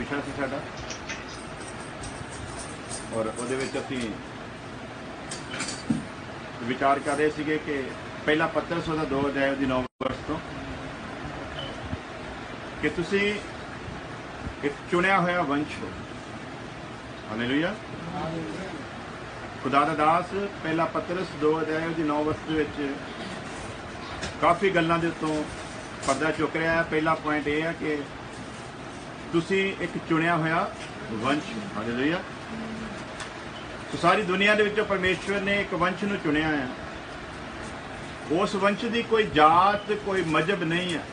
विषय से साडा और उहदे विच असीं विचार कर रहे सीगे कि पहला पत्रस उहदा 2 अध्याय दी 9 वर्ष तो कि तुसीं एक चुनिया होया वंश हो। हालेलुया। खुदा दा दास पहला पत्रस 2 अध्याय दी 9 वर्ष दे विच काफ़ी गल्लां दे उत्तों पर्दा चुक रहा है। पहला पॉइंट यह है कि तुसीं एक चुनिया होया वंश। हालेलुया। तो सारी दुनिया दे विचों परमेश्वर ने एक वंश नूं चुनिया है। उस वंश की कोई जात कोई मजहब नहीं है।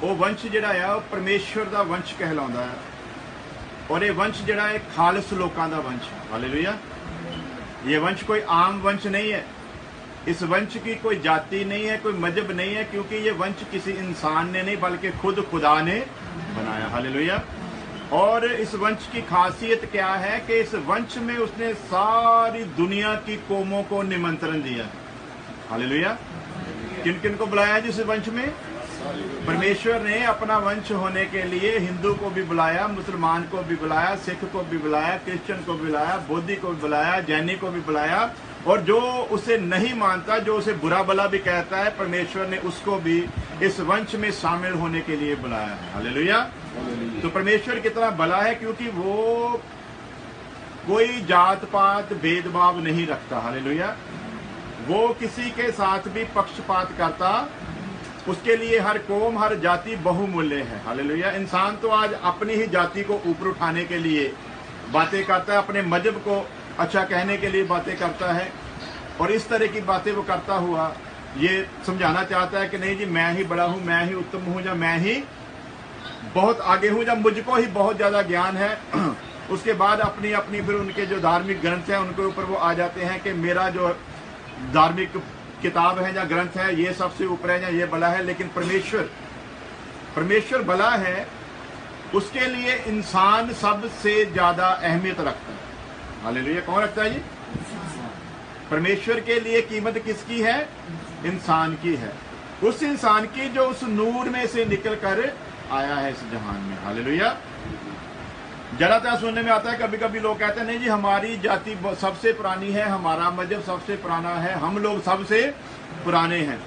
वो वंश जिहड़ा है परमेश्वर का वंश कहलाउंदा है और ये वंश जिहड़ा है खालस लोकां दा वंश। हालेलुया। ये वंश कोई आम वंश नहीं है। इस वंश की कोई जाति नहीं है, कोई मजहब नहीं है, क्योंकि ये वंश किसी इंसान ने नहीं बल्कि खुद खुदा ने बनाया। हालेलुया। और इस वंश की खासियत क्या है कि इस वंश में उसने सारी दुनिया की कौमों को निमंत्रण दिया। हालेलुया। किन किन को बुलाया जिस वंश में? परमेश्वर ने अपना वंश होने के लिए हिंदू को भी बुलाया, मुसलमान को भी बुलाया, सिख को भी बुलाया, क्रिश्चियन को भी बुलाया, बौद्धि को भी बुलाया, जैनी को भी बुलाया, और जो उसे नहीं मानता, जो उसे बुरा भला भी कहता है, परमेश्वर ने उसको भी इस वंश में शामिल होने के लिए बुलाया। हालेलुया। तो परमेश्वर कितना भला है, क्योंकि वो कोई जात पात भेदभाव नहीं रखता। हालेलुया। वो किसी के साथ भी पक्षपात करता। उसके लिए हर कौम हर जाति बहुमूल्य है। हालेलुया। इंसान तो आज अपनी ही जाति को ऊपर उठाने के लिए बातें करता है, अपने मजहब को अच्छा कहने के लिए बातें करता है, और इस तरह की बातें वो करता हुआ ये समझाना चाहता है कि नहीं जी मैं ही बड़ा हूं, मैं ही उत्तम हूं, या मैं ही बहुत आगे हूं, या मुझको ही बहुत ज्यादा ज्ञान है। उसके बाद अपनी अपनी फिर उनके जो धार्मिक ग्रंथ हैं उनके ऊपर वो आ जाते हैं कि मेरा जो धार्मिक किताब है या ग्रंथ है ये सबसे ऊपर है या ये भला है। लेकिन परमेश्वर भला है, उसके लिए इंसान सबसे ज्यादा अहमियत रखता है। हालेलुया। कौन रखता है जी? परमेश्वर के लिए कीमत किसकी है? इंसान की है। उस इंसान की जो उस नूर में से निकल कर आया है इस जहान में। हालेलुया। ज्यादातर सुनने में आता है, कभी कभी लोग कहते हैं नहीं जी हमारी जाति सबसे पुरानी है, हमारा मजहब सबसे पुराना है, हम लोग सबसे पुराने हैं।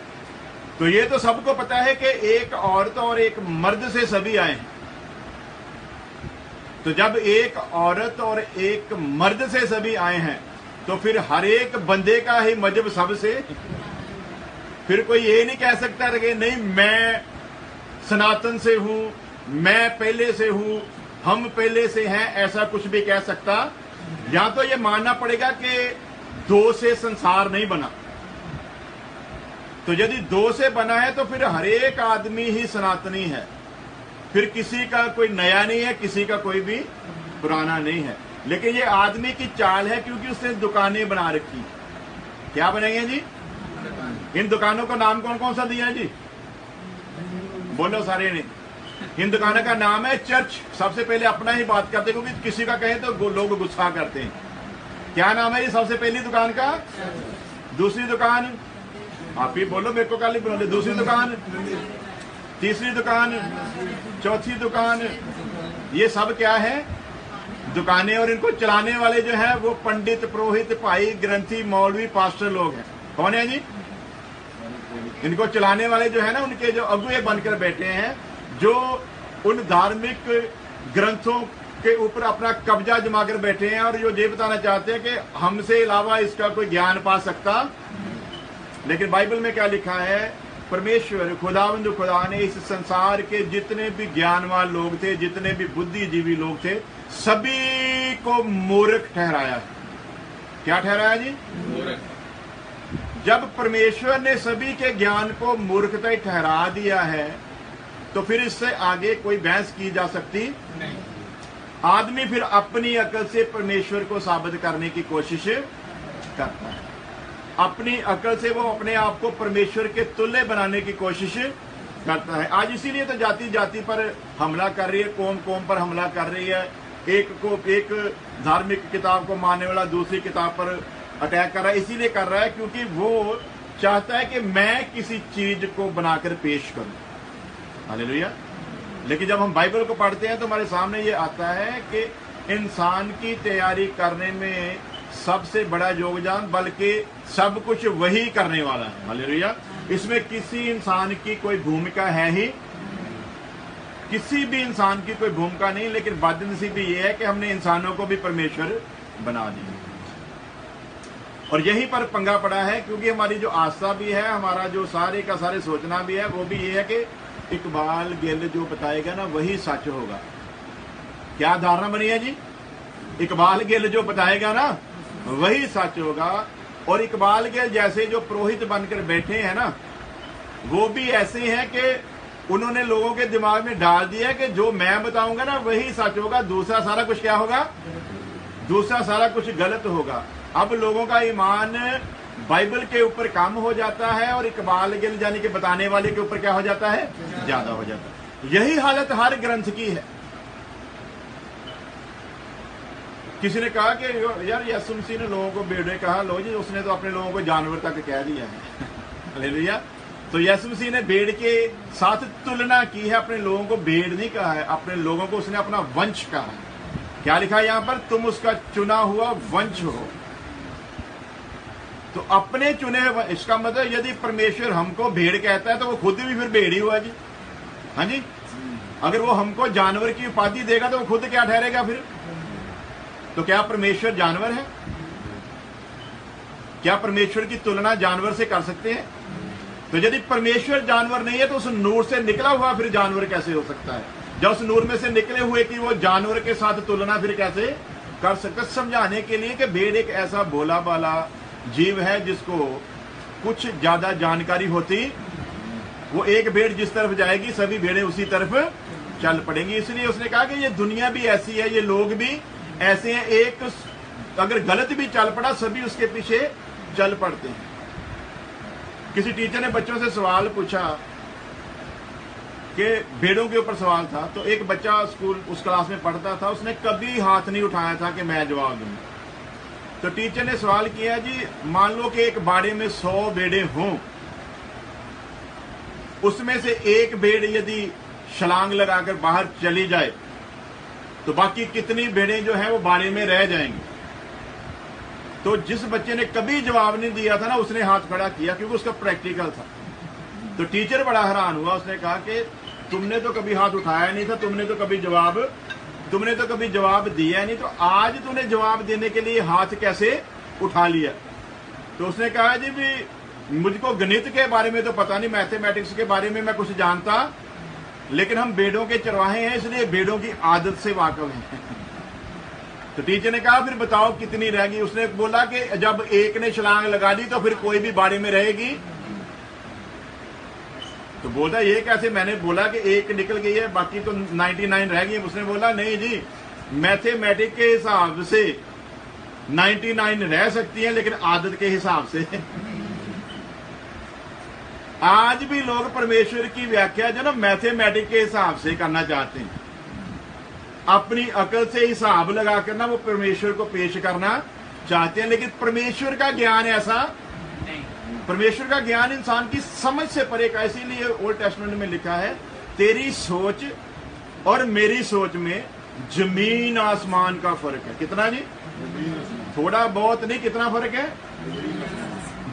तो ये तो सबको पता है कि एक औरत और एक मर्द से सभी आए हैं। तो जब एक औरत और एक मर्द से सभी आए हैं तो फिर हर एक बंदे का ही मजहब सबसे। फिर कोई ये नहीं कह सकता कि नहीं मैं सनातन से हूं, मैं पहले से हूं, हम पहले से हैं, ऐसा कुछ भी कह सकता। या तो ये मानना पड़ेगा कि 2 से संसार नहीं बना। तो यदि 2 से बना है तो फिर हर एक आदमी ही सनातनी है। फिर किसी का कोई नया नहीं है, किसी का कोई भी पुराना नहीं है। लेकिन ये आदमी की चाल है, क्योंकि उसने दुकानें बना रखी। क्या बनाई है जी? इन दुकानों का नाम कौन कौन सा दिया है जी? बोलो सारे ने। इन दुकानों का नाम है चर्च। सबसे पहले अपना ही बात करते, क्योंकि किसी का कहें तो लोग गुस्सा करते हैं। क्या नाम है ये सबसे पहली दुकान का? दूसरी दुकान आप ही बोलो, मेरे को काली बोलो। दूसरी दुकान, तीसरी दुकान, चौथी दुकान, ये सब क्या है? दुकानें। और इनको चलाने वाले जो है वो पंडित, पुरोहित, भाई, ग्रंथी, मौलवी, पास्टर लोग हैं। कौन है जी? इनको चलाने वाले जो है ना, उनके जो अगुए बनकर बैठे हैं, जो उन धार्मिक ग्रंथों के ऊपर अपना कब्जा जमाकर बैठे हैं, और जो ये बताना चाहते हैं कि हमसे अलावा इसका कोई ज्ञान पा सकता। लेकिन बाइबल में क्या लिखा है? परमेश्वर खुदावंद खुदा ने इस संसार के जितने भी ज्ञानवान लोग थे, जितने भी बुद्धिजीवी लोग थे, सभी को मूर्ख ठहराया। क्या ठहराया जी? मूर्ख। जब परमेश्वर ने सभी के ज्ञान को मूर्खता ही ठहरा दिया है तो फिर इससे आगे कोई बहस की जा सकती नहीं। आदमी फिर अपनी अकल से परमेश्वर को साबित करने की कोशिश करता है। अपनी अकल से वो अपने आप को परमेश्वर के तुल्य बनाने की कोशिश करता है। आज इसीलिए तो जाति जाति पर हमला कर रही है, कौम कौम पर हमला कर रही है। एक धार्मिक किताब को मानने वाला दूसरी किताब पर अटैक कर रहा है। इसीलिए कर रहा है क्योंकि वो चाहता है कि मैं किसी चीज को बनाकर पेश करूं। हालेलुया। लेकिन जब हम बाइबल को पढ़ते हैं तो हमारे सामने ये आता है कि इंसान की तैयारी करने में सबसे बड़ा योगदान, बल्कि सब कुछ वही करने वाला है। हालेलुया। इसमें किसी इंसान की कोई भूमिका है ही, किसी भी इंसान की कोई भूमिका नहीं। लेकिन बदनसीबी ये है कि हमने इंसानों को भी परमेश्वर बना दिया, और यहीं पर पंगा पड़ा है, क्योंकि हमारी जो आस्था भी है, हमारा जो सारे का सारे सोचना भी है, वो भी ये है कि इकबाल गिल जो बताएगा ना वही सच होगा। क्या धारणा बनी है जी? इकबाल गिल जो बताएगा ना वही सच होगा। और इकबाल गिल जैसे जो पुरोहित बनकर बैठे हैं ना, वो भी ऐसे हैं कि उन्होंने लोगों के दिमाग में डाल दिया कि जो मैं बताऊंगा ना वही सच होगा, दूसरा सारा कुछ क्या होगा? दूसरा सारा कुछ गलत होगा। अब लोगों का ईमान बाइबल के ऊपर कम हो जाता है और इकबाल गिल यानी कि बताने वाले के ऊपर क्या हो जाता है? ज्यादा हो जाता है। यही हालत हर ग्रंथ की है। किसी ने कहा कि यार यीशु मसीह ने लोगों को भेड़े कहा, लो जी उसने तो अपने लोगों को जानवर तक कह दिया है। हालेलुया। तो यीशु मसीह ने भेड़ के साथ तुलना की है, अपने लोगों को भेड़ नहीं कहा है, अपने लोगों को उसने अपना वंश कहा है। क्या लिखा है यहां पर? तुम उसका चुना हुआ वंश हो। तो अपने चुने, इसका मतलब यदि परमेश्वर हमको भेड़ कहता है तो वो खुद भी फिर भेड़ ही हुआ जी। हाँ जी। अगर वो हमको जानवर की उपाधि देगा तो वो खुद क्या ठहरेगा फिर? तो क्या परमेश्वर जानवर है? क्या परमेश्वर की तुलना जानवर से कर सकते हैं? तो यदि परमेश्वर जानवर नहीं है तो उस नूर से निकला हुआ फिर जानवर कैसे हो सकता है? जब उस नूर में से निकले हुए की वो जानवर के साथ तुलना फिर कैसे कर सकता? समझाने के लिए कि भेड़ एक ऐसा भोला भाला जीव है जिसको कुछ ज्यादा जानकारी होती, वो एक भेड़ जिस तरफ जाएगी सभी भेड़ें उसी तरफ चल पड़ेंगी। इसलिए उसने कहा कि ये दुनिया भी ऐसी है, ये लोग भी ऐसे हैं, एक अगर गलत भी चल पड़ा सभी उसके पीछे चल पड़ते हैं। किसी टीचर ने बच्चों से सवाल पूछा कि भेड़ों के ऊपर सवाल था, तो एक बच्चा स्कूल उस क्लास में पढ़ता था, उसने कभी हाथ नहीं उठाया था कि मैं जवाब दूं। तो टीचर ने सवाल किया, जी मान लो कि एक बाड़े में 100 भेड़ें हों, उसमें से एक भेड़ यदि छलांग लगाकर बाहर चली जाए तो बाकी कितनी भेड़ें जो है वो बाड़े में रह जाएंगी? तो जिस बच्चे ने कभी जवाब नहीं दिया था ना उसने हाथ खड़ा किया, क्योंकि उसका प्रैक्टिकल था। तो टीचर बड़ा हैरान हुआ, उसने कहा कि तुमने तो कभी हाथ उठाया नहीं था, तुमने तो कभी जवाब दिया नहीं, तो आज तूने जवाब देने के लिए हाथ कैसे उठा लिया? तो उसने कहा, जी भी मुझको गणित के बारे में तो पता नहीं, मैथमेटिक्स के बारे में मैं कुछ जानता, लेकिन हम भेड़ों के चरवाहे हैं इसलिए भेड़ों की आदत से वाकिफ हैं। तो टीचर ने कहा, फिर बताओ कितनी रहेगी? उसने बोला कि जब एक ने छलांग लगा दी तो फिर कोई भी बाड़े में रहेगी? तो बोलता ये कैसे? मैंने बोला कि एक निकल गई है, बाकी तो 99 रह गई। उसने बोला नहीं जी, मैथमेटिक्स के हिसाब से 99 रह सकती हैं, लेकिन आदत के हिसाब से। आज भी लोग परमेश्वर की व्याख्या जो ना मैथमेटिक्स के हिसाब से करना चाहते हैं, अपनी अकल से हिसाब लगाकर ना वो परमेश्वर को पेश करना चाहते हैं। लेकिन परमेश्वर का ज्ञान ऐसा नहीं, परमेश्वर का ज्ञान इंसान की समझ से परे का। इसीलिए ओल्ड टेस्टामेंट में लिखा है, तेरी सोच और मेरी सोच में जमीन आसमान का फर्क है। कितना जी? थोड़ा बहुत नहीं, कितना फर्क है?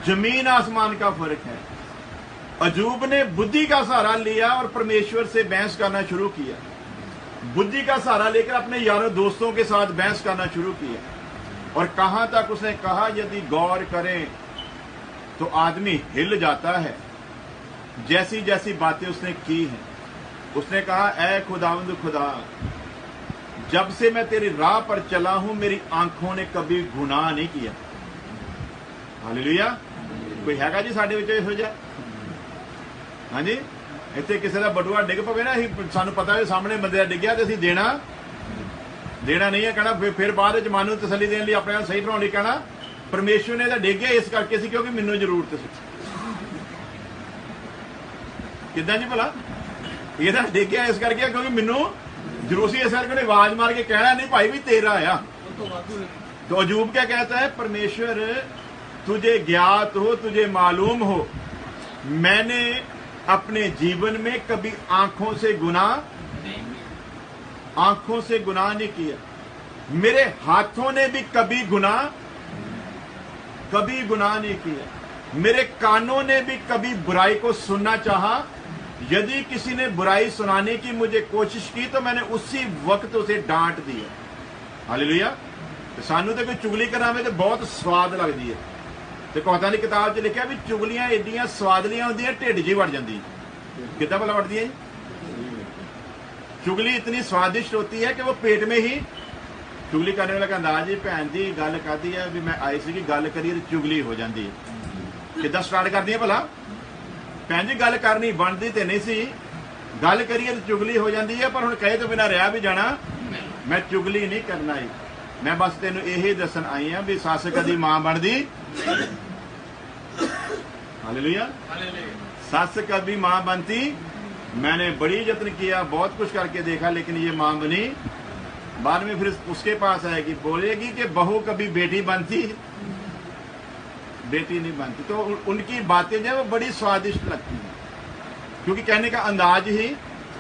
जमीन आसमान का फर्क है। अजूब ने बुद्धि का सहारा लिया और परमेश्वर से बहस करना शुरू किया। बुद्धि का सहारा लेकर अपने यारों दोस्तों के साथ बहस करना शुरू किया, और कहां तक उसने कहा, यदि गौर करें तो आदमी हिल जाता है। जैसी जैसी बातें उसने की हैं, उसने कहा, ऐ खुदावंद खुदा, जब से मैं तेरी राह पर चला हूं मेरी आंखों ने कभी गुनाह नहीं किया। हालेलुया। कोई हैगा जी साडे विच इहो जिहा? हाँ जी। ਇੱਥੇ ਕਿਸੇ ਦਾ ਬਟੂਆ ਡਿੱਗ ਪਵੇ ਨਾ, ਅਸੀਂ ਸਾਨੂੰ ਪਤਾ ਹੈ ਸਾਹਮਣੇ ਬੰਦੇ ਦਾ ਡਿੱਗਿਆ ਤੇ ਅਸੀਂ ਦੇਣਾ ਨਹੀਂ ਹੈ, ਕਹਿਣਾ ਫਿਰ ਬਾਅਦ ਵਿੱਚ ਮਨ ਨੂੰ ਤਸੱਲੀ ਦੇਣ ਲਈ ਆਪਣੇ ਆਪ ਸਹੀ ਬਣਾਉਣ ਲਈ ਕਹਿਣਾ ਪਰਮੇਸ਼ਵਰ ਨੇ ਤਾਂ ਡਿੱਗਿਆ ਇਸ ਕਰਕੇ ਸੀ ਕਿਉਂਕਿ ਮੈਨੂੰ ਜ਼ਰੂਰਤ ਸੀ। ਕਿੱਦਾਂ ਜੀ ਭਲਾ? ਇਹਦਾ ਡਿੱਗਿਆ ਇਸ ਕਰਕੇ ਕਿਉਂਕਿ ਮੈਨੂੰ ਜ਼ਰੂਰ ਸੀ, ਇਸ ਕਰਕੇ ਉਹਨੇ ਆਵਾਜ਼ ਮਾਰ ਕੇ ਕਹਿਣਾ नहीं भाई भी तेरा आया। तो अजूब क्या कहता है, परमेश्वर तुझे ज्ञात हो, तुझे मालूम हो, मैंने अपने जीवन में कभी आंखों से गुनाह आंखों से गुनाह नहीं किया, मेरे हाथों ने भी कभी गुनाह नहीं किया, मेरे कानों ने भी कभी बुराई को सुनना चाहा। यदि किसी ने बुराई सुनाने की मुझे कोशिश की तो मैंने उसी वक्त उसे डांट दिया। हालेलुया। तो सानू तो कोई चुगली करना में तो बहुत स्वाद लगती है। तो कौतां दी किताब च लिखा भी चुगलियां एडियां स्वादलियां होंदियां ढिड जी वड़ जाती। कितना भला वड़ती है? चुगली इतनी स्वादिष्ट होती है कि वो पेट में ही, चुगली करने वाला कहता जी भैन जी गल करती है भी मैं आई सी गल करिए तो चुगली हो जाती है। किदा स्टार्ट कर दी भला? भैन जी गल करनी बनती तो नहीं सी, गल करिए तो चुगली हो जाती है, पर हुण कहे तो बिना रहा भी जाना। मैं चुगली नहीं करना आई, मैं बस तेन यही दसन आई हाँ भी सस कदी मां बनती। हालेलुया। सस कभी मां बनती, मैंने बड़ी यत्न किया, बहुत कुछ करके देखा, लेकिन ये मां बनी। बाद में फिर उसके पास आएगी, बोलेगी कि बहू कभी बेटी बनती, बेटी नहीं बनती। तो उनकी बातें जो वो बड़ी स्वादिष्ट लगती हैं, क्योंकि कहने का अंदाज ही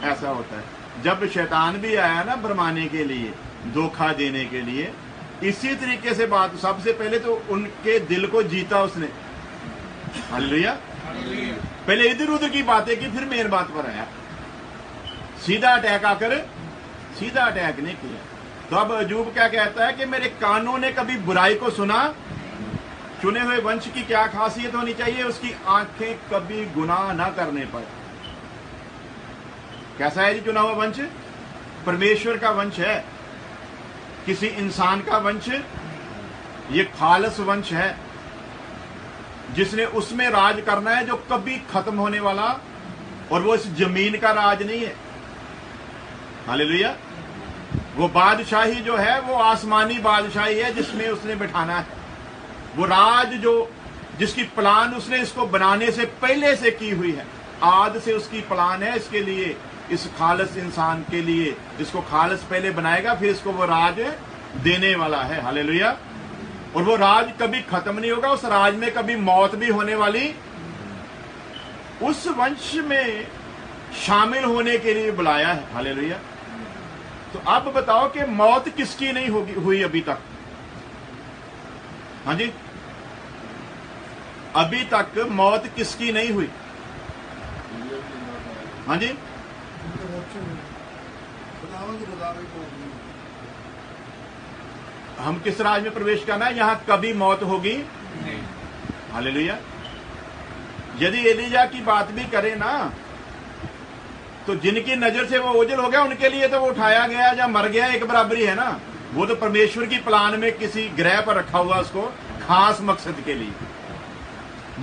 ऐसा होता है। जब शैतान भी आया ना भरमाने के लिए, धोखा देने के लिए, इसी तरीके से बात, सबसे पहले तो उनके दिल को जीता उसने। हालेलुया। पहले इधर उधर की बातें की, फिर मेन बात पर आया। सीधा अटैक आकर सीधा अटैक नहीं किया। तो अब अयूब क्या कहता है कि मेरे कानों ने कभी बुराई को सुना। चुने हुए वंश की क्या खासियत होनी चाहिए? उसकी आंखें कभी गुनाह ना करने पर। कैसा है जी चुना हुआ वंश? परमेश्वर का वंश है, किसी इंसान का वंश। ये खालस वंश है जिसने उसमें राज करना है जो कभी खत्म होने वाला, और वो इस जमीन का राज नहीं है। हालेलुया। वो बादशाही जो है वो आसमानी बादशाही है जिसमें उसने बिठाना है। वो राज जो जिसकी प्लान उसने इसको बनाने से पहले से की हुई है, आद से उसकी प्लान है इसके लिए, इस खालस इंसान के लिए, जिसको खालस पहले बनाएगा फिर इसको वो राज देने वाला है। हालेलुया। और वो राज कभी खत्म नहीं होगा, उस राज में कभी मौत भी होने वाली। उस वंश में शामिल होने के लिए बुलाया है। हालेलुया। तो अब बताओ कि मौत किसकी नहीं होगी हुई अभी तक? हाँ जी, अभी तक मौत किसकी नहीं हुई? हाँ जी, हम किस राज में प्रवेश करना है? यहां कभी मौत होगी? हालेलुया। यदि एलिजा की बात भी करे ना, तो जिनकी नजर से वो ओझल हो गया उनके लिए तो वो उठाया गया या मर गया एक बराबरी है ना। वो तो परमेश्वर की प्लान में किसी ग्रह पर रखा हुआ उसको खास मकसद के लिए।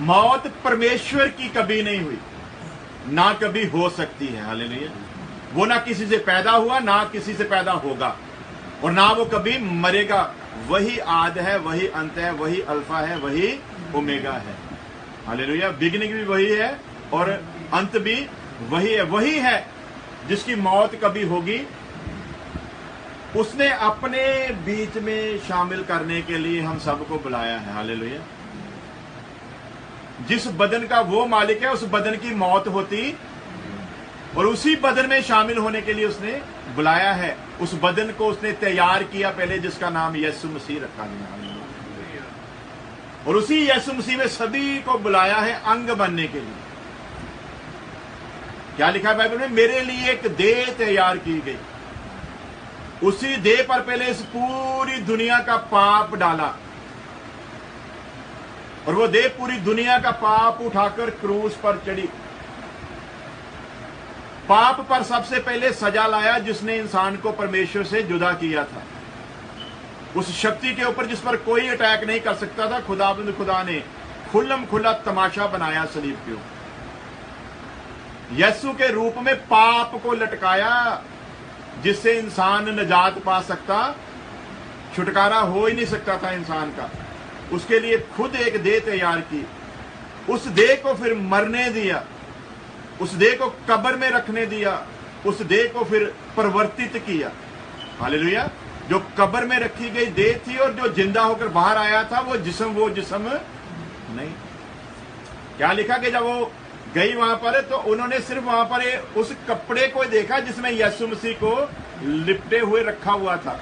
मौत परमेश्वर की कभी नहीं हुई, ना कभी हो सकती है। हालेलुया। वो ना किसी से पैदा हुआ, ना किसी से पैदा होगा, और ना वो कभी मरेगा। वही आद है, वही अंत है, वही अल्फा है, वही ओमेगा है। हालेलुया। बिगिनिंग भी वही है और अंत भी वही है। वही है जिसकी मौत कभी होगी, उसने अपने बीच में शामिल करने के लिए हम सबको बुलाया है। हालेलुया। जिस बदन का वो मालिक है उस बदन की मौत होती, और उसी बदन में शामिल होने के लिए उसने बुलाया है। उस बदन को उसने तैयार किया पहले, जिसका नाम यीशु मसीह रखा गया, और उसी यीशु मसीह में सभी को बुलाया है अंग बनने के लिए। क्या लिखा है बाइबल में? मेरे लिए एक देह तैयार की गई। उसी देह पर पहले इस पूरी दुनिया का पाप डाला, और वो देह पूरी दुनिया का पाप उठाकर क्रूस पर चढ़ी। पाप पर सबसे पहले सजा लाया जिसने इंसान को परमेश्वर से जुदा किया था। उस शक्ति के ऊपर जिस पर कोई अटैक नहीं कर सकता था, खुदा ने खुल्लम खुल्ला तमाशा बनाया सलीब के ऊपर। यीशु के रूप में पाप को लटकाया, जिससे इंसान निजात पा सकता, छुटकारा हो ही नहीं सकता था इंसान का। उसके लिए खुद एक देह तैयार की, उस देह को फिर मरने दिया, उस देह को कब्र में रखने दिया, उस देह को फिर परिवर्तित किया। हालेलुया। जो कब्र में रखी गई देह थी और जो जिंदा होकर बाहर आया था वो जिस्म नहीं। क्या लिखा कि जब वो गई वहां पर तो उन्होंने सिर्फ वहां पर उस कपड़े को देखा जिसमें यीशु मसीह को लिपटे हुए रखा हुआ था।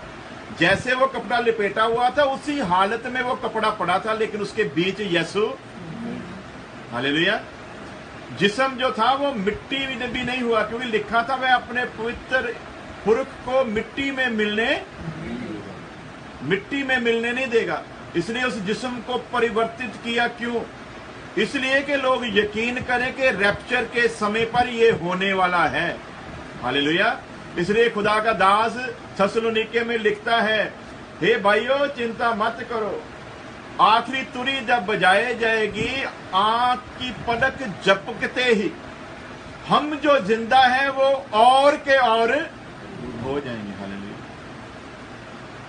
जैसे वो कपड़ा लिपेटा हुआ था उसी हालत में वो कपड़ा पड़ा था, लेकिन उसके बीच यीशु। हालेलुया। जिस्म जो था वो मिट्टी भी नहीं हुआ, क्योंकि लिखा था वह अपने पवित्र पुरख को मिट्टी में मिलने नहीं देगा। इसलिए उस जिस्म को परिवर्तित किया। क्यों? इसलिए कि लोग यकीन करें कि रैप्चर के समय पर यह होने वाला है। हालेलुया। इसलिए खुदा का दास थस्सलुनीके में लिखता है, हे भाइयों चिंता मत करो, आखिरी तुरी जब बजाए जाएगी, आंख की पलक झपकते ही हम जो जिंदा हैं वो और के और हो जाएंगे। हालेलुया।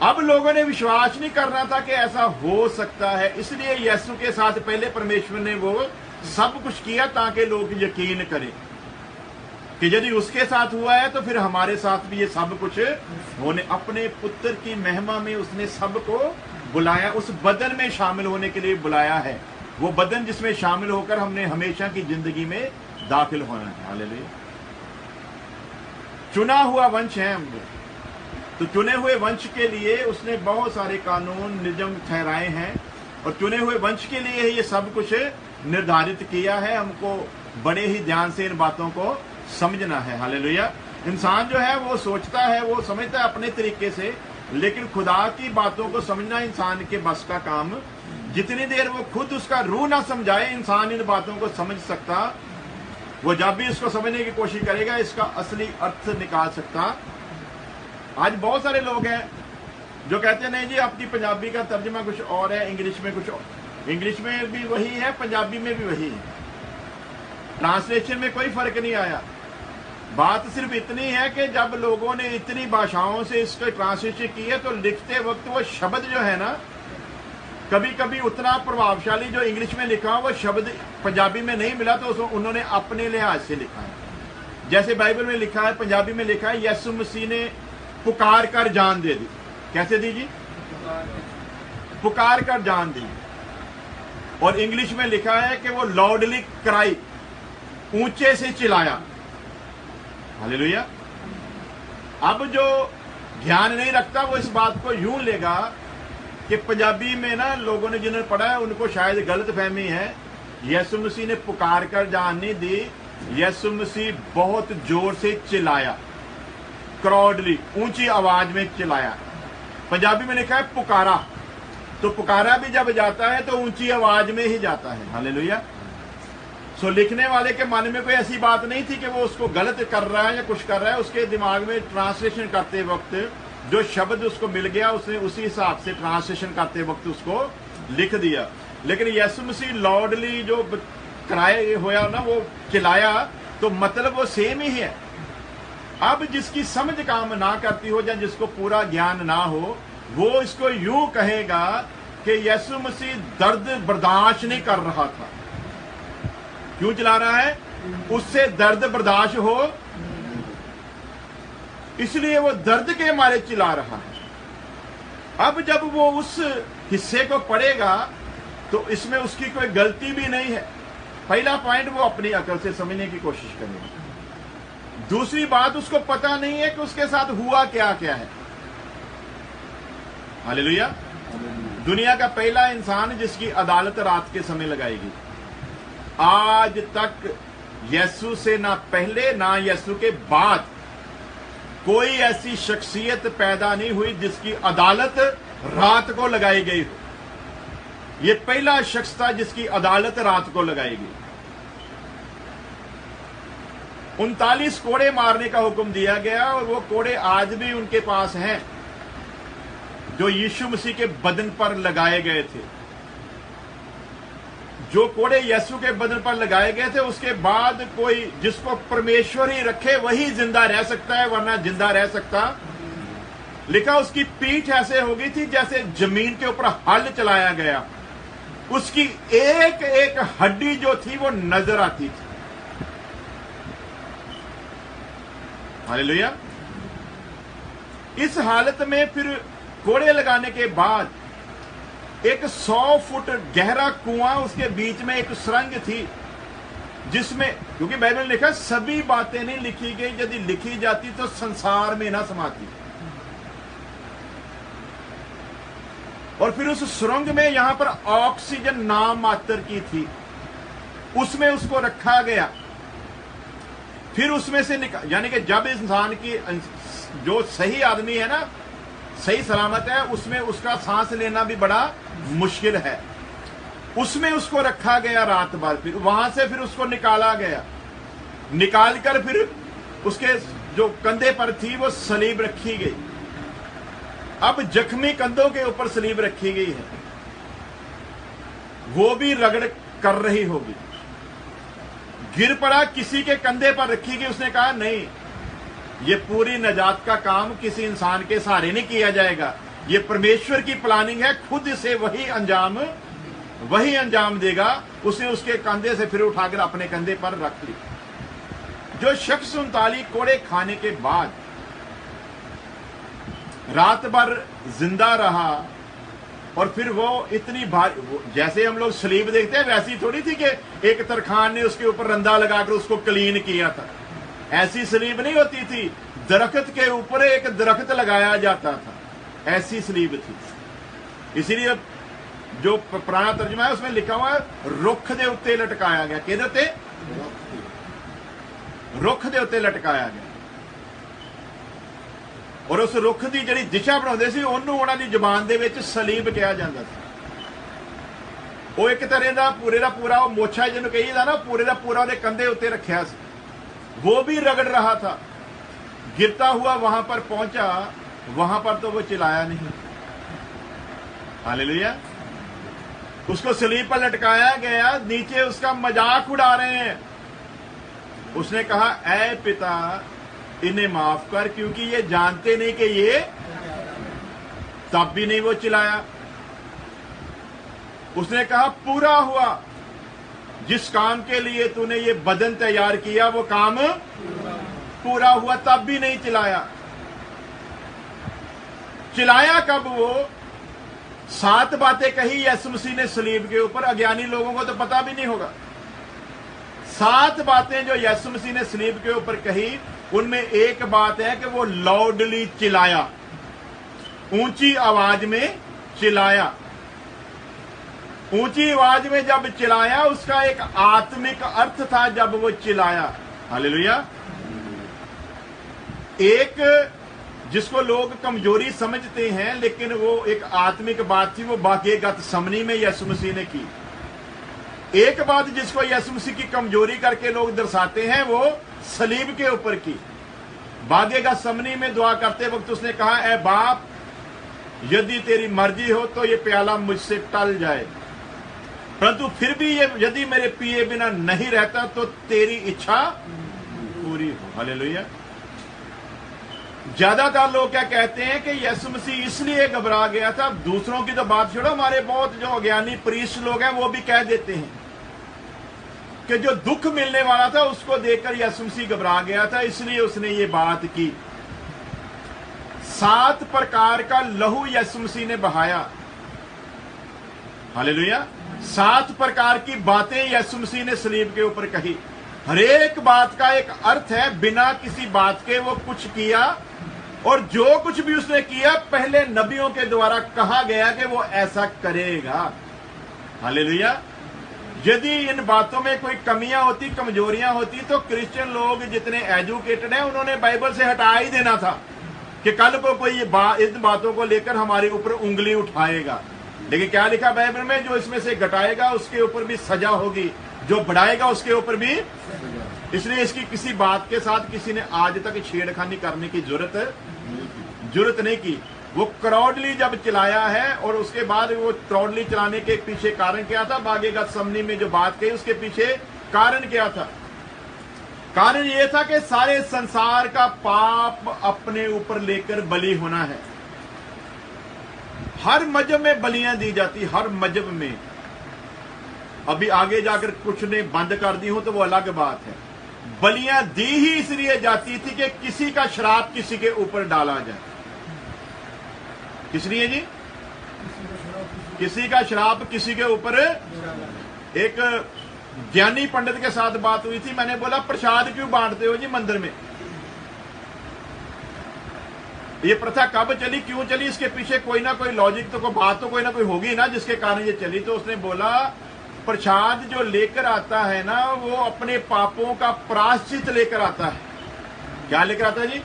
अब लोगों ने विश्वास नहीं करना था कि ऐसा हो सकता है, इसलिए यीशु के साथ पहले परमेश्वर ने वो सब कुछ किया ताकि लोग यकीन करें कि यदि उसके साथ हुआ है तो फिर हमारे साथ भी ये सब कुछ होने। अपने पुत्र की महिमा में उसने सबको बुलाया, उस बदन में शामिल होने के लिए बुलाया है। वो बदन जिसमें शामिल होकर हमने हमेशा की जिंदगी में दाखिल होना है। हालेलुया। चुना हुआ वंश है हम लोग, तो चुने हुए वंश के लिए उसने बहुत सारे कानून नियम ठहराए हैं, और चुने हुए वंश के लिए ये सब कुछ निर्धारित किया है। हमको बड़े ही ध्यान से इन बातों को समझना है। हालेलुया। इंसान जो है वो सोचता है, वो समझता है अपने तरीके से, लेकिन खुदा की बातों को समझना इंसान के बस का काम। जितनी देर वो खुद उसका रूह ना समझाए, इंसान इन बातों को समझ सकता। वो जब भी इसको समझने की कोशिश करेगा, इसका असली अर्थ निकाल सकता। आज बहुत सारे लोग हैं जो कहते हैं, नहीं जी आपकी पंजाबी का तर्जमा कुछ और है, इंग्लिश में कुछ और। इंग्लिश में भी वही है, पंजाबी में भी वही है, ट्रांसलेशन में कोई फर्क नहीं आया। बात सिर्फ इतनी है कि जब लोगों ने इतनी भाषाओं से इसको ट्रांसलेशन की है, तो लिखते वक्त वो शब्द जो है ना, कभी कभी उतना प्रभावशाली जो इंग्लिश में लिखा वो शब्द पंजाबी में नहीं मिला, तो उन्होंने अपने लिहाज से लिखा है। जैसे बाइबल में लिखा है, पंजाबी में लिखा है, यीशु मसीह ने पुकार कर जान दे दी। कैसे दी जी? पुकार कर जान दी। और इंग्लिश में लिखा है कि वो लाउडली क्राई, ऊंचे से चिल्लाया। हालेलुया। अब जो ध्यान नहीं रखता वो इस बात को यूं लेगा कि पंजाबी में ना लोगों ने जिन्होंने पढ़ा है उनको शायद गलत फहमी है। यीशु मसीह ने पुकार कर जान नहीं दी, यीशु मसीह बहुत जोर से चिल्लाया, क्राउडली, ऊंची आवाज में चिल्लाया। पंजाबी में लिखा है पुकारा, तो पुकारा भी जब जाता है तो ऊंची आवाज में ही जाता है। हालेलुया। सो लिखने वाले के मन में कोई ऐसी बात नहीं थी कि वो उसको गलत कर रहा है या कुछ कर रहा है। उसके दिमाग में ट्रांसलेशन करते वक्त जो शब्द उसको मिल गया, उसने उसी हिसाब से ट्रांसलेशन करते वक्त उसको लिख दिया। लेकिन यीशु मसीह लाउडली जो कराए होया ना, वो चिल्लाया, तो मतलब वो सेम ही है। अब जिसकी समझ काम ना करती हो या जिसको पूरा ज्ञान ना हो, वो इसको यूं कहेगा कि यीशु मसीह दर्द बर्दाश्त नहीं कर रहा था। क्यों चिल्ला रहा है? उससे दर्द बर्दाश्त हो, इसलिए वो दर्द के मारे चिल्ला रहा है। अब जब वो उस हिस्से को पढ़ेगा तो इसमें उसकी कोई गलती भी नहीं है। पहला पॉइंट, वो अपनी अकल से समझने की कोशिश करेगा। दूसरी बात, उसको पता नहीं है कि उसके साथ हुआ क्या क्या है। हालेलुया। दुनिया का पहला इंसान जिसकी अदालत रात के समय लगाएगी। आज तक यीशु से ना पहले ना यीशु के बाद कोई ऐसी शख्सियत पैदा नहीं हुई जिसकी अदालत रात को लगाई गई हो। यह पहला शख्स था जिसकी अदालत रात को लगाई गई। 39 कोड़े मारने का हुक्म दिया गया, और वो कोड़े आज भी उनके पास हैं जो यीशु मसीह के बदन पर लगाए गए थे। जो कोड़े यीशु के बदन पर लगाए गए थे, उसके बाद कोई जिसको परमेश्वर ही रखे वही जिंदा रह सकता है, वरना जिंदा रह सकता। लिखा उसकी पीठ ऐसे हो गई थी जैसे जमीन के ऊपर हल चलाया गया। उसकी एक एक हड्डी जो थी वो नजर आती थी। हालेलुया। इस हालत में फिर कोड़े लगाने के बाद एक 100 फुट गहरा कुआं, उसके बीच में एक सुरंग थी जिसमें, क्योंकि बाइबल में लिखा सभी बातें नहीं लिखी गई, यदि लिखी जाती तो संसार में ना समाती। और फिर उस सुरंग में यहां पर ऑक्सीजन नाम मात्र की थी, उसमें उसको रखा गया। फिर उसमें से यानी कि जब इंसान की जो सही आदमी है ना, सही सलामत है, उसमें उसका सांस लेना भी बड़ा मुश्किल है, उसमें उसको रखा गया रात भर। फिर वहां से फिर उसको निकाला गया, निकालकर फिर उसके जो कंधे पर थी वो सलीब रखी गई। अब जख्मी कंधों के ऊपर सलीब रखी गई है, वो भी रगड़ कर रही होगी। गिर पड़ा, किसी के कंधे पर रखी गई, उसने कहा नहीं, ये पूरी नजात का काम किसी इंसान के सहारे नहीं किया जाएगा, ये परमेश्वर की प्लानिंग है, खुद से वही अंजाम देगा। उसने उसके कंधे से फिर उठाकर अपने कंधे पर रख ली। जो शख्स 39 कोड़े खाने के बाद रात भर जिंदा रहा, और फिर वो इतनी भारी, जैसे हम लोग सलीब देखते हैं वैसी थोड़ी थी कि एक तरखान ने उसके ऊपर रंदा लगाकर उसको क्लीन किया था, ऐसी सलीब नहीं होती थी। दरख्त के ऊपर एक दरख्त लगाया जाता था, ऐसी सलीब थी। इसीलिए जो पुराना तर्जुमा है उसमें लिखा हुआ है रुख दे उत्ते लटकाया गया। किहदे उत्ते? रुख दे उत्ते लटकाया गया। और उस रुख की जिहड़ी दिशा बनाउंदे सी उहनूं उहनां दी जुबान दे विच सलीब कहा जाता था। वो एक तरह का पूरे का पूरा मोछा जिन्होंने कही था ना, पूरे का पूरा उहदे कंधे उत्ते रखिया सी, वो भी रगड़ रहा था। गिरता हुआ वहां पर पहुंचा, वहां पर तो वो चिल्लाया नहीं। हालेलुया। उसको सलीब पर लटकाया गया, नीचे उसका मजाक उड़ा रहे हैं। उसने कहा ऐ पिता इन्हें माफ कर, क्योंकि ये जानते नहीं कि ये, तब भी नहीं वो चिल्लाया। उसने कहा पूरा हुआ, जिस काम के लिए तूने ये बदन तैयार किया वो काम पूरा हुआ, तब भी नहीं चिल्लाया। चिल्लाया कब? वो 7 बातें कही यीशु मसीह ने सलीब के ऊपर, अज्ञानी लोगों को तो पता भी नहीं होगा। 7 बातें जो यीशु मसीह ने सलीब के ऊपर कही, उनमें एक बात है कि वो लाउडली चिल्लाया, ऊंची आवाज में चिल्लाया। ऊंची आवाज में जब चिल्लाया, उसका एक आत्मिक अर्थ था जब वो चिल्लाया। हालेलुया। एक जिसको लोग कमजोरी समझते हैं, लेकिन वो एक आत्मिक बात थी, वो बाकी गतसमनी में यीशु मसीह ने की। एक बात जिसको यीशु मसीह की कमजोरी करके लोग दर्शाते हैं, वो सलीब के ऊपर की। बागे गतसमनी में दुआ करते वक्त उसने कहा ऐ बाप, यदि तेरी मर्जी हो तो ये प्याला मुझसे टल जाए, परंतु फिर भी ये यदि मेरे पिए बिना नहीं रहता तो तेरी इच्छा पूरी हो। हालेलुया। ज्यादातर लोग क्या कहते हैं कि यीशु मसीह इसलिए घबरा गया था। दूसरों की तो बात छोड़ो, हमारे बहुत जो अज्ञानी प्रीस्ट लोग हैं वो भी कह देते हैं कि जो दुख मिलने वाला था उसको देखकर यीशु मसीह घबरा गया था, इसलिए उसने ये बात की। 7 प्रकार का लहू यीशु मसीह ने बहाया। हालेलुया। 7 प्रकार की बातें यीशु मसीह ने सलीब के ऊपर कही। हर एक बात का एक अर्थ है, बिना किसी बात के वो कुछ किया, और जो कुछ भी उसने किया पहले नबियों के द्वारा कहा गया कि वो ऐसा करेगा। हालेलुया। यदि इन बातों में कोई कमियां होती, कमजोरियां होती, तो क्रिश्चियन लोग जितने एजुकेटेड हैं उन्होंने बाइबल से हटा ही देना था कि कल को कोई इन बातों को लेकर हमारे ऊपर उंगली उठाएगा। लेकिन क्या लिखा बाइबल में? जो इसमें से घटाएगा उसके ऊपर भी सजा होगी, जो बढ़ाएगा उसके ऊपर भी। इसलिए इसकी किसी बात के साथ किसी ने आज तक छेड़खानी करने की जरूरत नहीं की। वो क्राउडली जब चलाया है, और उसके बाद वो क्राउडली चलाने के पीछे कारण क्या था? बागे गतसमनी में जो बात कही उसके पीछे कारण क्या था? कारण ये था कि सारे संसार का पाप अपने ऊपर लेकर बलि होना है। हर मजहब में बलियां दी जाती, हर मजहब में। अभी आगे जाकर कुछ ने बंद कर दी हो तो वो अलग बात है। बलियां दी ही इसलिए जाती थी कि किसी का श्राप किसी के ऊपर डाला जाए। किस लिए जी? किसी का श्राप किसी के ऊपर। एक ज्ञानी पंडित के साथ बात हुई थी, मैंने बोला प्रसाद क्यों बांटते हो जी मंदिर में? ये प्रथा कब चली, क्यों चली? इसके पीछे कोई ना कोई लॉजिक तो, कोई बात तो कोई ना कोई होगी ना जिसके कारण ये चली। तो उसने बोला प्रसाद जो लेकर आता है ना, वो अपने पापों का प्रायश्चित लेकर आता है। क्या लेकर आता है जी?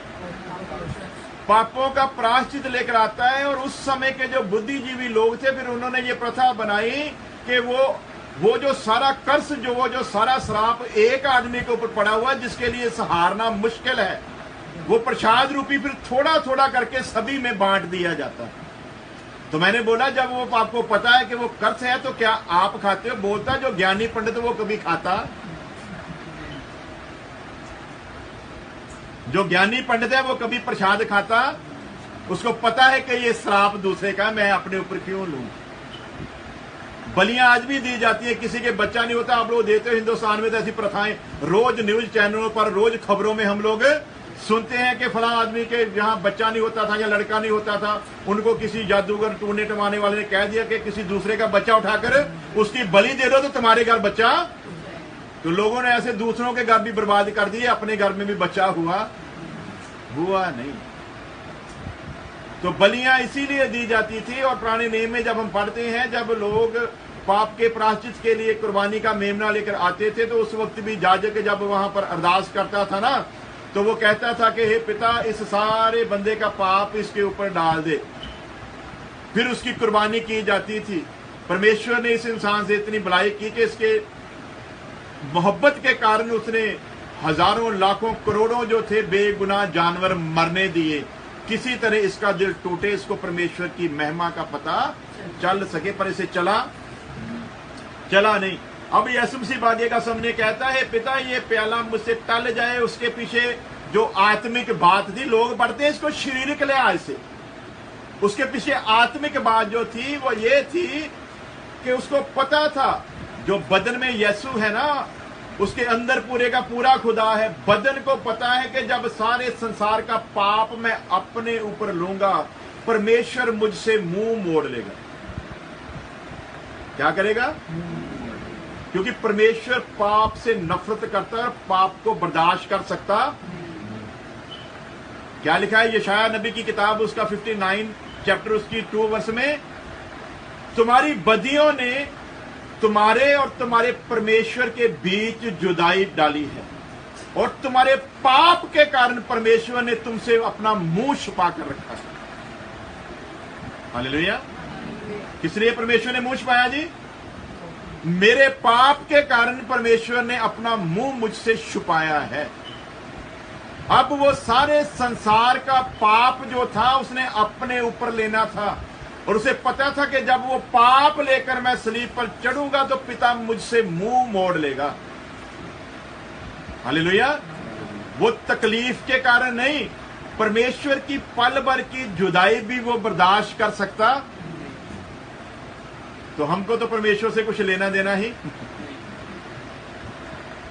पापों का प्रायश्चित लेकर आता है। और उस समय के जो बुद्धिजीवी लोग थे, फिर उन्होंने ये प्रथा बनाई कि वो जो सारा कर्ज, वो जो सारा श्राप एक आदमी के ऊपर पड़ा हुआ, जिसके लिए सहारना मुश्किल है, वो प्रसाद रूपी फिर थोड़ा थोड़ा करके सभी में बांट दिया जाता है। तो मैंने बोला जब वो आपको पता है कि वो कर्ज है तो क्या आप खाते हो? बोलता जो ज्ञानी पंडित वो कभी खाता, जो ज्ञानी पंडित है वो कभी प्रसाद खाता? उसको पता है कि ये श्राप दूसरे का, मैं अपने ऊपर क्यों लूं? बलियां आज भी दी जाती है, किसी के बच्चा नहीं होता आप लोग देते हो। हिंदुस्तान में तो ऐसी प्रथाएं रोज न्यूज चैनलों पर, रोज खबरों में हम लोग सुनते हैं कि फला आदमी के यहाँ बच्चा नहीं होता था या लड़का नहीं होता था, उनको किसी जादूगर टूने टमाने वाले ने कह दिया कि किसी दूसरे का बच्चा उठाकर उसकी बलि दे दो तो तुम्हारे घर बच्चा। तो लोगों ने ऐसे दूसरों के घर भी बर्बाद कर दिए, अपने घर में भी बच्चा हुआ नहीं। तो बलियां इसीलिए दी जाती थी। और पुराने नियम में जब हम पढ़ते हैं, जब लोग पाप के प्रायश्चित के लिए कुर्बानी का मेमना लेकर आते थे, तो उस वक्त भी याजक जब वहां पर अरदास करता था ना, तो वो कहता था कि हे पिता, इस सारे बंदे का पाप इसके ऊपर डाल दे। फिर उसकी कुर्बानी की जाती थी। परमेश्वर ने इस इंसान से इतनी भलाई की कि इसके मोहब्बत के कारण उसने हजारों लाखों करोड़ों जो थे बेगुनाह जानवर मरने दिए। किसी तरह इसका दिल टूटे, इसको परमेश्वर की महिमा का पता चल सके, पर इसे चला नहीं। अब यीशु मसीह बागे का सामने कहता है पिता ये प्याला मुझसे टल जाए। उसके पीछे जो आत्मिक बात थी, लोग पढ़ते हैं इसको शारीरिक लिहाज से, उसके पीछे आत्मिक बात जो थी वो ये थी कि उसको पता था जो बदन में यीशु है ना, उसके अंदर पूरे का पूरा खुदा है। बदन को पता है कि जब सारे संसार का पाप मैं अपने ऊपर लूंगा, परमेश्वर मुझसे मुंह मोड़ लेगा। क्या करेगा? क्योंकि परमेश्वर पाप से नफरत करता है और पाप को बर्दाश्त कर सकता। क्या लिखा है यशायाह नबी की किताब उसका 59 चैप्टर उसकी 2 वर्ष में, तुम्हारी बदियों ने तुम्हारे और तुम्हारे परमेश्वर के बीच जुदाई डाली है, और तुम्हारे पाप के कारण परमेश्वर ने तुमसे अपना मुंह छुपा कर रखा है। हालेलुया। किस लिए परमेश्वर ने मुंह छुपाया जी? मेरे पाप के कारण परमेश्वर ने अपना मुंह मुझसे छुपाया है। अब वो सारे संसार का पाप जो था उसने अपने ऊपर लेना था, और उसे पता था कि जब वो पाप लेकर मैं सलीब पर चढ़ूंगा तो पिता मुझसे मुंह मोड़ लेगा। हालेलुया। वो तकलीफ के कारण नहीं, परमेश्वर की पल भर की जुदाई भी वो बर्दाश्त कर सकता। तो हमको तो परमेश्वर से कुछ लेना देना ही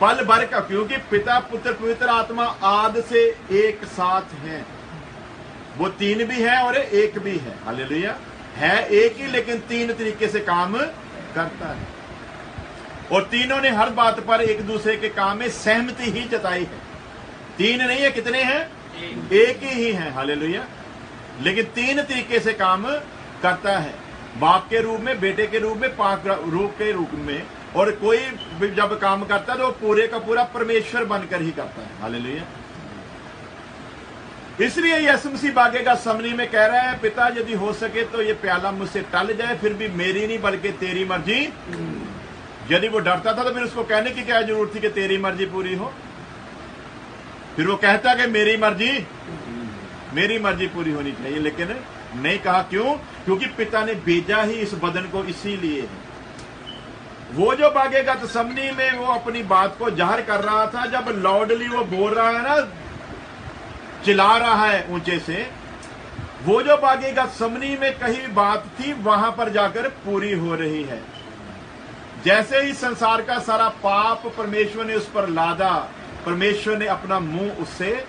पल भर का, क्योंकि पिता पुत्र पवित्र आत्मा आदि से एक साथ हैं। वो तीन भी है और एक भी है। हालेलुया। है एक ही लेकिन तीन तरीके से काम करता है, और तीनों ने हर बात पर एक दूसरे के काम में सहमति ही जताई है। तीन नहीं है, कितने हैं? एक ही है। हालेलुया। लेकिन तीन तरीके से काम करता है, बाप के रूप में, बेटे के रूप में, पाक रूप के रूप में। और कोई जब काम करता है तो पूरे का पूरा परमेश्वर बनकर ही करता है। हालेलुया। इसलिए यीशु मसीह बागे का समनी में कह रहा है पिता यदि हो सके तो ये प्याला मुझसे टल जाए, फिर भी मेरी नहीं बल्कि तेरी मर्जी। यदि वो डरता था तो फिर उसको कहने की क्या जरूरत थी कि तेरी मर्जी पूरी हो? फिर वो कहता कि मेरी मर्जी पूरी होनी चाहिए, लेकिन नहीं कहा। क्यों? क्योंकि पिता ने भेजा ही इस बदन को इसीलिए है। वो जो बागेगा तो समनी में वो अपनी बात को जाहिर कर रहा था, जब लाउडली वो बोल रहा है ना, चिल्ला रहा है ऊंचे से, वो जो बागेगा समनी में कही बात थी वहां पर जाकर पूरी हो रही है। जैसे ही संसार का सारा पाप परमेश्वर ने उस पर लादा, परमेश्वर ने अपना मुंह उससे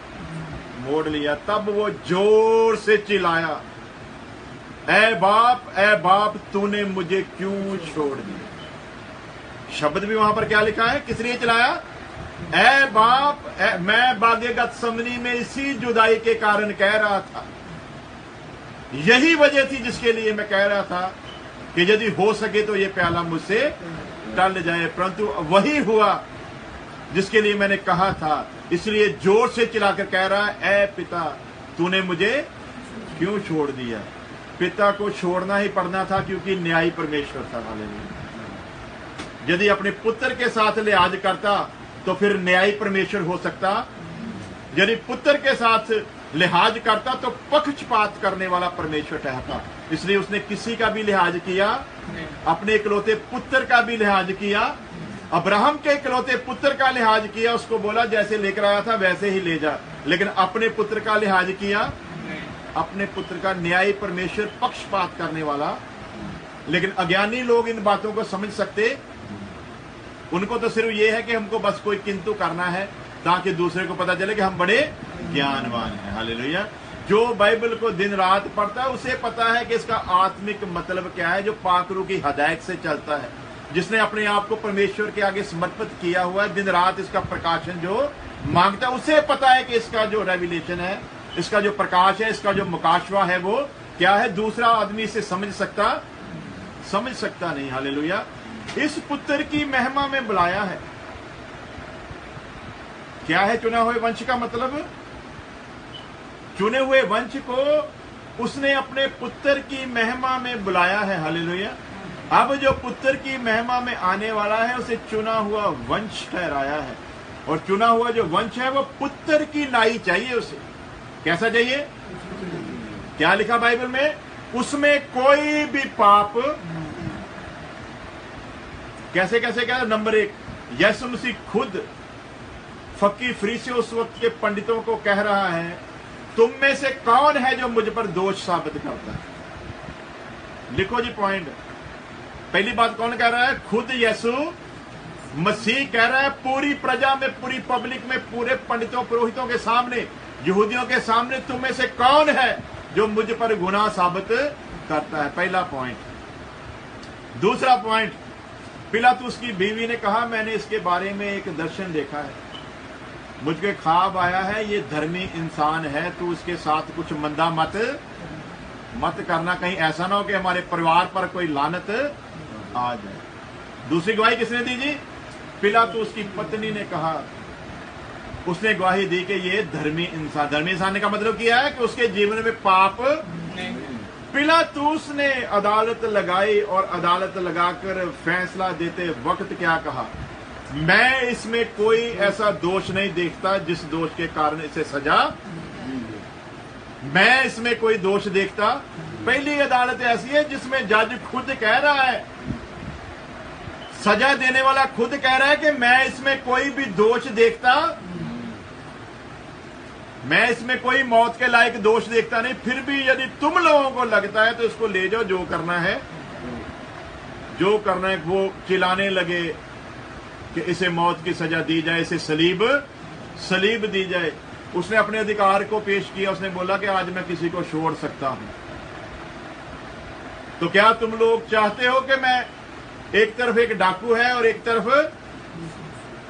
मोड़ लिया। तब वो जोर से चिल्लाया, ऐ बाप तूने मुझे क्यों छोड़ दिया? शब्द भी वहां पर क्या लिखा है, किस लिए चलाया, ए बाप मैं बागे गतसमनी में इसी जुदाई के कारण कह रहा था, यही वजह थी जिसके लिए मैं कह रहा था कि यदि हो सके तो ये प्याला मुझसे टल जाए, परंतु वही हुआ जिसके लिए मैंने कहा था, इसलिए जोर से चिल्लाकर कह रहा है, ए पिता तूने मुझे क्यों छोड़ दिया। पिता को छोड़ना ही पड़ना था क्योंकि न्यायी परमेश्वर था। हालेलुया। यदि अपने पुत्र के साथ लिहाज करता तो फिर न्यायी परमेश्वर हो सकता, यदि पुत्र के साथ लिहाज करता तो पक्षपात करने वाला परमेश्वर ठहरता। इसलिए उसने किसी का भी लिहाज किया, अपने इकलौते पुत्र का भी लिहाज किया, अब्राहम के इकलौते पुत्र का लिहाज किया, उसको बोला जैसे लेकर आया था वैसे ही ले जा, लेकिन अपने पुत्र का लिहाज किया, अपने पुत्र का। न्यायी परमेश्वर पक्षपात करने वाला। लेकिन अज्ञानी लोग इन बातों को समझ सकते, उनको तो सिर्फ ये है कि हमको बस कोई किंतु करना है ताकि दूसरे को पता चले कि हम बड़े ज्ञानवान हैं। हालेलुया। जो बाइबल को दिन रात पढ़ता है उसे पता है कि इसका आत्मिक मतलब क्या है, जो पाकरू की हदायत से चलता है, जिसने अपने आप को परमेश्वर के आगे समर्पित किया हुआ है, दिन रात इसका प्रकाशन जो मांगता है, उसे पता है कि इसका जो रेविलेशन है, इसका जो प्रकाश है, इसका जो मुकाशवा है वो क्या है। दूसरा आदमी इसे समझ सकता नहीं। हालेलुया। इस पुत्र की महिमा में बुलाया है। क्या है चुना हुए वंश का मतलब? चुने हुए वंश को उसने अपने पुत्र की महिमा में बुलाया है। हालेलुया। अब जो पुत्र की महिमा में आने वाला है उसे चुना हुआ वंश ठहराया है, और चुना हुआ जो वंश है वो पुत्र की नाई चाहिए उसे। कैसा चाहिए? क्या लिखा बाइबल में? उसमें कोई भी पाप, कैसे क्या? नंबर 1, यीशु मसीह खुद फकी फरीसी उस वक्त के पंडितों को कह रहा है, तुम में से कौन है जो मुझ पर दोष साबित करता है? लिखो जी पॉइंट। पहली बात कौन कह रहा है? खुद यीशु मसीह कह रहा है, पूरी प्रजा में, पूरी पब्लिक में, पूरे पंडितों पुरोहितों के सामने, यहूदियों के सामने, तुम में से कौन है जो मुझ पर गुनाह साबित करता है? पहला पॉइंट। दूसरा पॉइंट, पिलातुस की बीवी ने कहा, मैंने इसके बारे में एक दर्शन देखा है, मुझको ख्वाब आया है, ये धर्मी इंसान है, तू इसके साथ कुछ मंदा मत करना, कहीं ऐसा ना हो कि हमारे परिवार पर कोई लानत आ जाए। दूसरी गवाही किसने दी जी? पिलातुस की पत्नी ने कहा, उसने गवाही दी कि ये धर्मी इंसान का मतलब क्या है कि उसके जीवन में पाप नहीं। पिलातुस ने अदालत लगाई, और अदालत लगाकर फैसला देते वक्त क्या कहा? मैं इसमें कोई ऐसा दोष नहीं देखता जिस दोष के कारण इसे सजा, मैं इसमें कोई दोष देखता। पहली अदालत ऐसी है जिसमें जज खुद कह रहा है, सजा देने वाला खुद कह रहा है कि मैं इसमें कोई भी दोष देखता, मैं इसमें कोई मौत के लायक दोष देखता नहीं, फिर भी यदि तुम लोगों को लगता है तो इसको ले जाओ, जो करना है वो चिल्लाने लगे कि इसे मौत की सजा दी जाए, इसे सलीब दी जाए। उसने अपने अधिकार को पेश किया, उसने बोला कि आज मैं किसी को छोड़ सकता हूं। तो क्या तुम लोग चाहते हो कि मैं, एक तरफ एक डाकू है और एक तरफ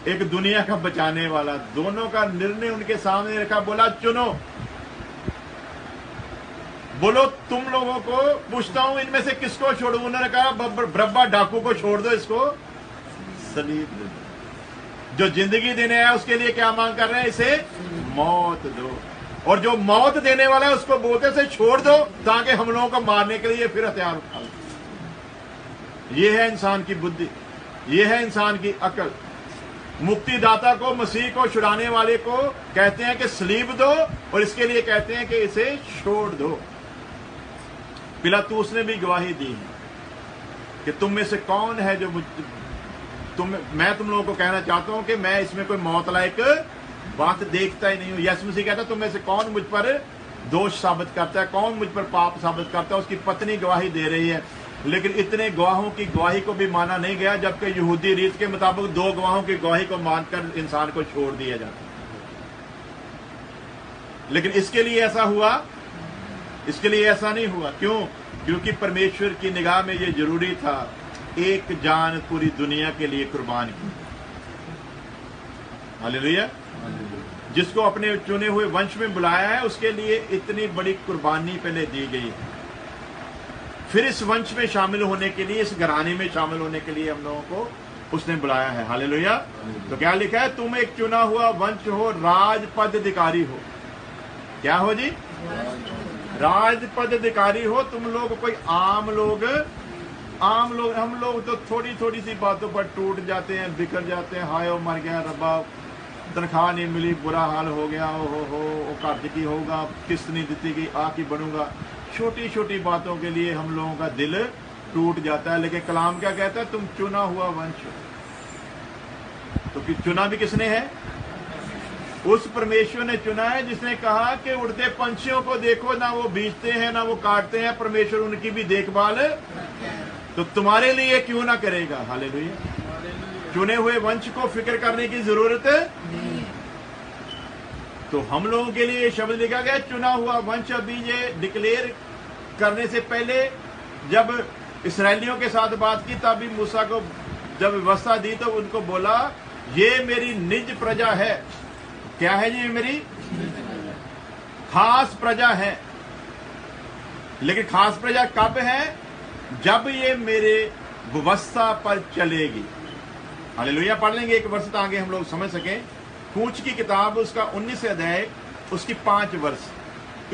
एक दुनिया का बचाने वाला, दोनों का निर्णय उनके सामने रखा, बोला चुनो, बोलो तुम लोगों को पूछता हूं इनमें से किसको छोड़ू? उन्होंने कहा बरब्बा डाकू को छोड़ दो, इसको सलीब दे दो। जो जिंदगी देने आया उसके लिए क्या मांग कर रहे हैं? इसे मौत दो। और जो मौत देने वाला है उसको बोलते से छोड़ दो ताकि हम लोगों को मारने के लिए फिर हथियार उठा लो। ये है इंसान की बुद्धि, ये है इंसान की अकल। मुक्तिदाता को, मसीह को छुड़ाने वाले को कहते हैं कि सलीब दो, और इसके लिए कहते हैं कि इसे छोड़ दो। पिलातुस ने भी गवाही दी है कि तुम में से कौन है जो मैं तुम लोगों को कहना चाहता हूं कि मैं इसमें कोई मौत लायक बात देखता ही नहीं हूं। यीशु मसीह कहता तुम में से कौन मुझ पर दोष साबित करता है, कौन मुझ पर पाप साबित करता है? उसकी पत्नी गवाही दे रही है, लेकिन इतने गवाहों की गवाही को भी माना नहीं गया, जबकि यहूदी रीत के मुताबिक 2 गवाहों की गवाही को मानकर इंसान को छोड़ दिया जाता। लेकिन इसके लिए ऐसा हुआ, इसके लिए ऐसा नहीं हुआ। क्यों? क्योंकि परमेश्वर की निगाह में यह जरूरी था एक जान पूरी दुनिया के लिए कुर्बान की। हालेलुया। जिसको अपने चुने हुए वंश में बुलाया है उसके लिए इतनी बड़ी कुर्बानी पहले दी गई है। फिर इस वंश में शामिल होने के लिए, इस घराने में शामिल होने के लिए हम लोगों को उसने बुलाया है। हालेलुया। तो क्या लिखा है? तुम एक चुना हुआ वंश हो, राजपद अधिकारी हो। क्या हो जी? राजपद अधिकारी हो। तुम लोग कोई आम लोग हम लोग तो थोड़ी थोड़ी सी बातों पर टूट जाते हैं, बिखर जाते हैं। हाय ओ मर गया रब्बा, तनख्वाह नहीं मिली, बुरा हाल हो गया, ओ घर की होगा, किस्त नहीं दी गई, आ की बनूंगा। छोटी छोटी बातों के लिए हम लोगों का दिल टूट जाता है। लेकिन कलाम क्या कहता है? तुम चुना हुआ वंश हो। तो चुना भी किसने है? उस परमेश्वर ने चुना है जिसने कहा कि उड़ते पंछियों को देखो, ना वो बीजते हैं ना वो काटते हैं, परमेश्वर उनकी भी देखभाल, तो तुम्हारे लिए क्यों ना करेगा। हालेलुया। चुने हुए वंश को फिक्र करने की जरूरत नहीं। तो हम लोगों के लिए शब्द लिखा गया चुना हुआ वंश। अभी ये डिक्लेयर करने से पहले जब इस्राएलियों के साथ बात की तब भी मूसा को जब व्यवस्था दी तो उनको बोला ये मेरी निज प्रजा है। क्या है जी? मेरी खास प्रजा है। लेकिन खास प्रजा कब है? जब ये मेरे व्यवस्था पर चलेगी। हालेलुया। पढ़ लेंगे एक वर्ष आगे हम लोग समझ सकें। कूच की किताब उसका 19 अध्याय उसकी 5 वर्ष।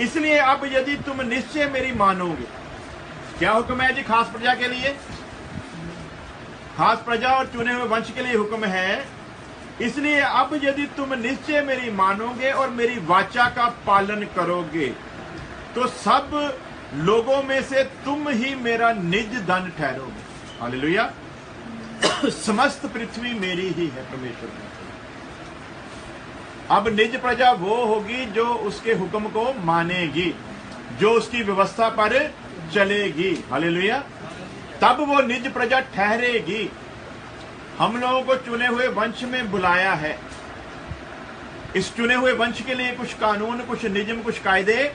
इसलिए अब यदि तुम निश्चय मेरी मानोगे। क्या हुक्म है जी? खास प्रजा के लिए, खास प्रजा और चुने हुए वंश के लिए हुक्म है। इसलिए अब यदि तुम निश्चय मेरी मानोगे और मेरी वाचा का पालन करोगे तो सब लोगों में से तुम ही मेरा निज धन ठहरोगे। हालेलुया। समस्त पृथ्वी मेरी ही है। परमेश्वर ने अब निज प्रजा वो होगी जो उसके हुक्म को मानेगी, जो उसकी व्यवस्था पर चलेगी। हालेलुया। तब वो निज प्रजा ठहरेगी। हम लोगों को चुने हुए वंश में बुलाया है। इस चुने हुए वंश के लिए कुछ कानून, कुछ नियम, कुछ कायदे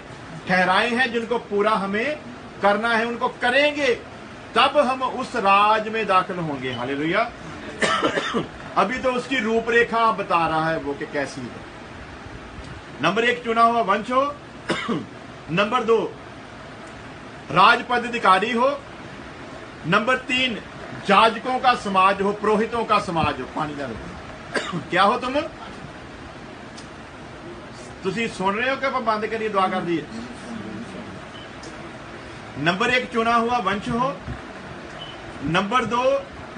ठहराए हैं जिनको पूरा हमें करना है। उनको करेंगे तब हम उस राज में दाखिल होंगे। हालेलुया। अभी तो उसकी रूपरेखा बता रहा है वो कि कैसी है। नंबर 1 चुना हुआ वंश हो। नंबर 2 राजपद अधिकारी हो। नंबर 3 जाजकों का समाज हो, पुरोहितों का समाज हो। पानी ना लो। क्या हो तुम? तुसी सुन रहे हो कि बंद करिए? दुआ कर दी। नंबर 1 चुना हुआ वंश हो। नंबर 2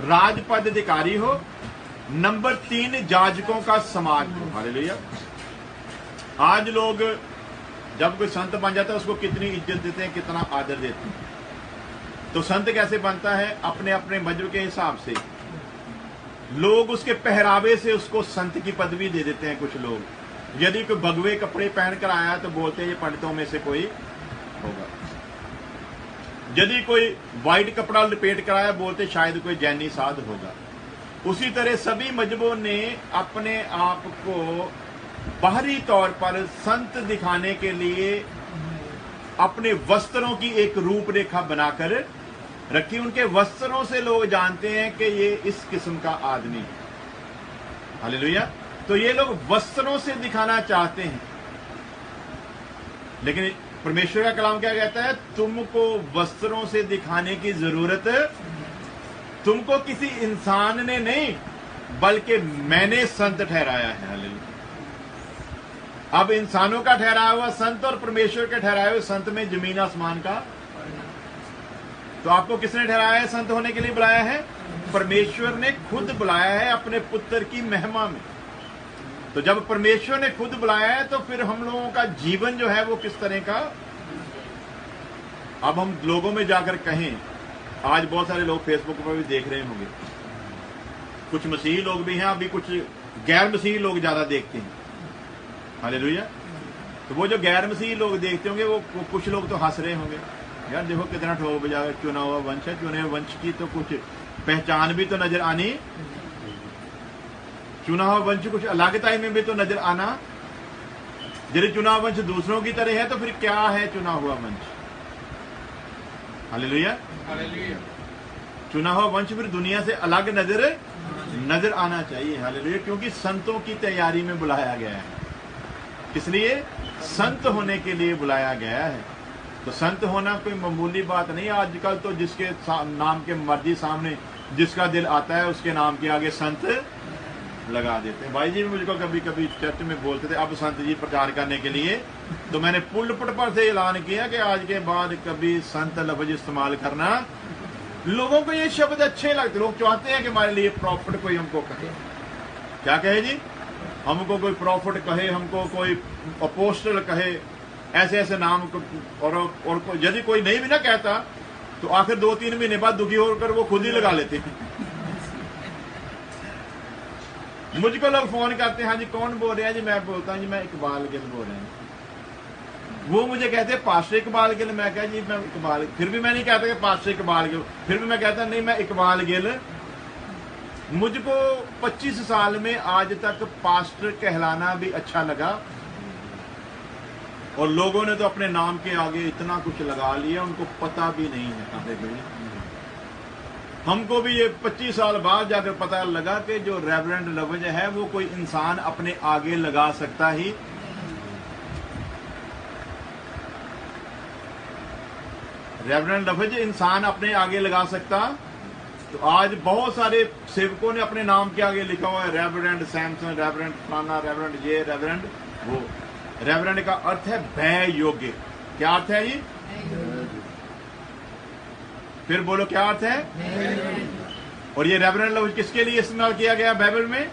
राजपद अधिकारी हो। नंबर 3 जाजकों का समाज हो। हालेलुया। आज लोग जब कोई संत बन जाता है उसको कितनी इज्जत देते हैं, कितना आदर देते हैं। तो संत कैसे बनता है? अपने अपने मजहब के हिसाब से। लोग उसके पहरावे से उसको संत की पदवी दे देते हैं। कुछ लोग यदि कोई भगवे कपड़े पहनकर आया तो बोलते हैं ये पंडितों में से कोई होगा। यदि कोई व्हाइट कपड़ा लपेट कर आया बोलते शायद कोई जैनी साध होगा। उसी तरह सभी मजहबों ने अपने आप को बाहरी तौर पर संत दिखाने के लिए अपने वस्त्रों की एक रूपरेखा बनाकर रखी। उनके वस्त्रों से लोग जानते हैं कि ये इस किस्म का आदमी है। हालेलुया। तो ये लोग वस्त्रों से दिखाना चाहते हैं। लेकिन परमेश्वर का कलाम क्या कहता है? तुमको वस्त्रों से दिखाने की जरूरत तुमको किसी इंसान ने नहीं बल्कि मैंने संत ठहराया है। हालेलुया। अब इंसानों का ठहराया हुआ संत और परमेश्वर के ठहराए हुए संत में जमीन आसमान का। तो आपको किसने ठहराया है? संत होने के लिए बुलाया है? परमेश्वर ने खुद बुलाया है अपने पुत्र की महिमा में। तो जब परमेश्वर ने खुद बुलाया है तो फिर हम लोगों का जीवन जो है वो किस तरह का। अब हम लोगों में जाकर कहें, आज बहुत सारे लोग फेसबुक पर भी देख रहे होंगे, कुछ मसीही लोग भी हैं, अभी कुछ गैर मसीही लोग ज्यादा देखते हैं। हालेलुया। तो वो जो गैर मसीही लोग देखते होंगे वो कुछ लोग तो हंस रहे होंगे, यार देखो कितना ठोक बजा चुना हुआ वंश है। चुने हुए वंश की तो कुछ पहचान भी तो नजर आनी, चुना हुआ वंश कुछ अलगताई में भी तो नजर आना। यदि चुना हुआ वंश दूसरों की तरह है तो फिर क्या है चुना हुआ वंश? हालेलुया। चुना हुआ वंश फिर दुनिया से अलग नजर आना चाहिए। हालेलुया। क्योंकि संतों की तैयारी में बुलाया गया है, इसलिए संत होने के लिए बुलाया गया है। तो संत होना कोई मामूली बात नहीं। आजकल तो जिसके नाम के मर्जी सामने जिसका दिल आता है उसके नाम के आगे संत लगा देते हैं। भाई जी मुझको कभी कभी चर्च में बोलते थे अब संत जी प्रचार करने के लिए, तो मैंने पुलपट पर से ऐलान किया कि आज के बाद कभी संत लफ्ज इस्तेमाल करना। लोगों को ये शब्द अच्छे लगते, लोग चाहते हैं कि हमारे लिए प्रॉफिट कोई हमको कहे। क्या कहे जी? हमको कोई प्रॉफिट कहे, हमको कोई अपोस्टल कहे, ऐसे ऐसे नाम और यदि कोई नहीं भी ना कहता तो आखिर 2-3 महीने बाद दुखी होकर वो खुद ही लगा लेते हैं। मुझको लोग फोन करते हैं, हाँ जी कौन बोल रहे हैं जी? मैं बोलता हूँ जी मैं इकबाल गिल बोल रहे हैं। वो मुझे कहते हैं पास्टर इकबाल गिल। मैं कहा जी मैं इकबाल, फिर भी मैं नहीं कहता कि पास्टर इकबाल गिल, फिर भी मैं कहता नहीं मैं इकबाल गिल। मुझको 25 साल में आज तक पास्टर कहलाना भी अच्छा लगा, और लोगों ने तो अपने नाम के आगे इतना कुछ लगा लिया उनको पता भी नहीं है। हमको भी ये 25 साल बाद जाकर पता लगा कि जो रेवरेंड लफ्ज है वो कोई इंसान अपने आगे लगा सकता ही। रेवरेंड लफ्ज इंसान अपने आगे लगा सकता। तो आज बहुत सारे सेवकों ने अपने नाम के आगे लिखा हुआ है रेवरेंड सैमसन, रेवरेंड फलाना, रेवरेंड ये, रेवरेंड वो। रेवरेंड का अर्थ है भय योग्य। क्या अर्थ है जी? फिर बोलो क्या अर्थ है? और ये रेवरेंड लफ्ज किसके लिए इस्तेमाल किया गया बाइबल में?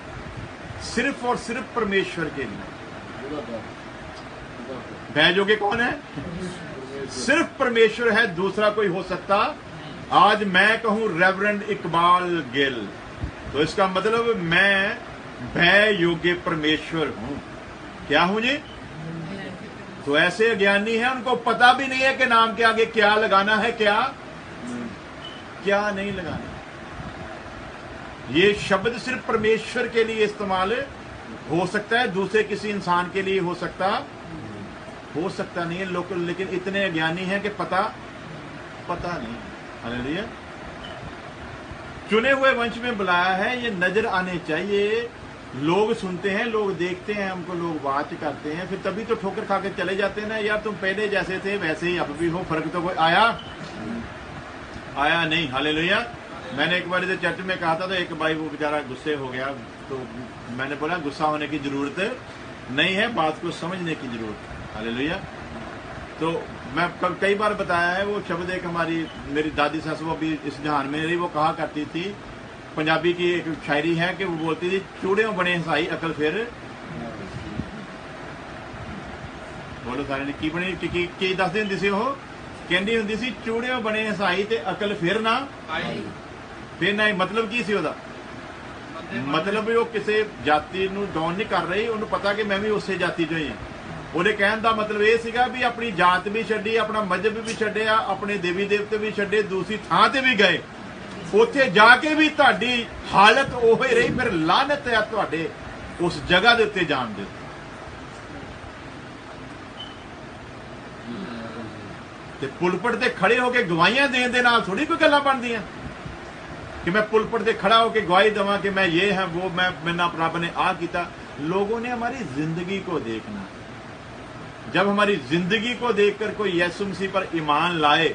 सिर्फ और सिर्फ परमेश्वर के लिए। भय योग्य कौन है? सिर्फ परमेश्वर है, दूसरा कोई हो सकता। आज मैं कहूं रेवरेंड इकबाल गिल, तो इसका मतलब मैं भय योग्य परमेश्वर हूं। क्या हूं जी? तो ऐसे अज्ञानी हैं उनको पता भी नहीं है कि नाम के आगे क्या लगाना है, क्या नहीं लगाना। ये शब्द सिर्फ परमेश्वर के लिए इस्तेमाल हो सकता है, दूसरे किसी इंसान के लिए हो सकता नहीं है। लोग लेकिन इतने अज्ञानी हैं कि पता नहीं। हालेलुया। चुने हुए वंश में बुलाया है, ये नजर आने चाहिए। लोग सुनते हैं, लोग देखते हैं, हमको लोग बात करते हैं, फिर तभी तो ठोकर खा के चले जाते हैं ना। यार तुम पहले जैसे थे वैसे ही अब भी हो, फर्क तो कोई आया नहीं। हालेलुया। मैंने एक बार चर्च में कहा था तो एक भाई वो बेचारा गुस्से हो गया, तो मैंने बोला गुस्सा होने की जरूरत नहीं है, बात को समझने की जरूरत है। हालेलुया। तो मैं कई बार बताया है वो शब्द एक मेरी दादी सास वो भी इस जहान में रही, वो कहा करती थी, पंजाबी की एक शायरी है कि वो बोलती थी चूड़ियों बने हसाई अकल फिर। बोलो सारे ने की बनी की दसदी हुंदी सी, वो कहंदी हुंदी सी चूड़ियों बने हसाई ते अकल फिर ना आई। मतलब की सी ओदा? मतलब वो किसी जाति नूं डाउन नहीं कर रही, उन्हें पता कि मैं भी उसे जाति चों ही हां। ਉਹਦੇ ਕਹਿਣ ਦਾ ਮਤਲਬ ਇਹ ਸੀਗਾ ਵੀ ਆਪਣੀ ਜਾਤ ਵੀ ਛੱਡੀ, ਆਪਣਾ ਮਜ਼ਹਬ ਵੀ ਛੱਡਿਆ, ਆਪਣੇ ਦੇਵੀ ਦੇਵਤੇ ਵੀ ਛੱਡੇ, ਦੂਸਰੀ ਥਾਂ ਤੇ ਵੀ ਗਏ, ਉੱਥੇ ਜਾ ਕੇ ਵੀ ਤੁਹਾਡੀ ਹਾਲਤ ਉਹ ਹੀ ਰਹੀ, ਫਿਰ ਲਾਨਤ ਹੈ ਤੁਹਾਡੇ ਉਸ ਜਗ੍ਹਾ ਦੇ ਉੱਤੇ ਜਾਣ ਦੇ। ਤੇ ਪੁਲਪਟ ਤੇ ਖੜੇ ਹੋ ਕੇ ਗਵਾਹੀਆਂ ਦੇਣ ਦੇ ਨਾਲ ਥੋੜੀ ਕੋਈ ਗੱਲਾਂ ਬਣਦੀਆਂ कि मैं पुलपट से खड़ा होकर गवाही दवा कि मैं ये है वो, मैं रब ने आ किया। लोगों ने हमारी जिंदगी को देखना। जब हमारी जिंदगी को देखकर कोई यीशु मसीह पर ईमान लाए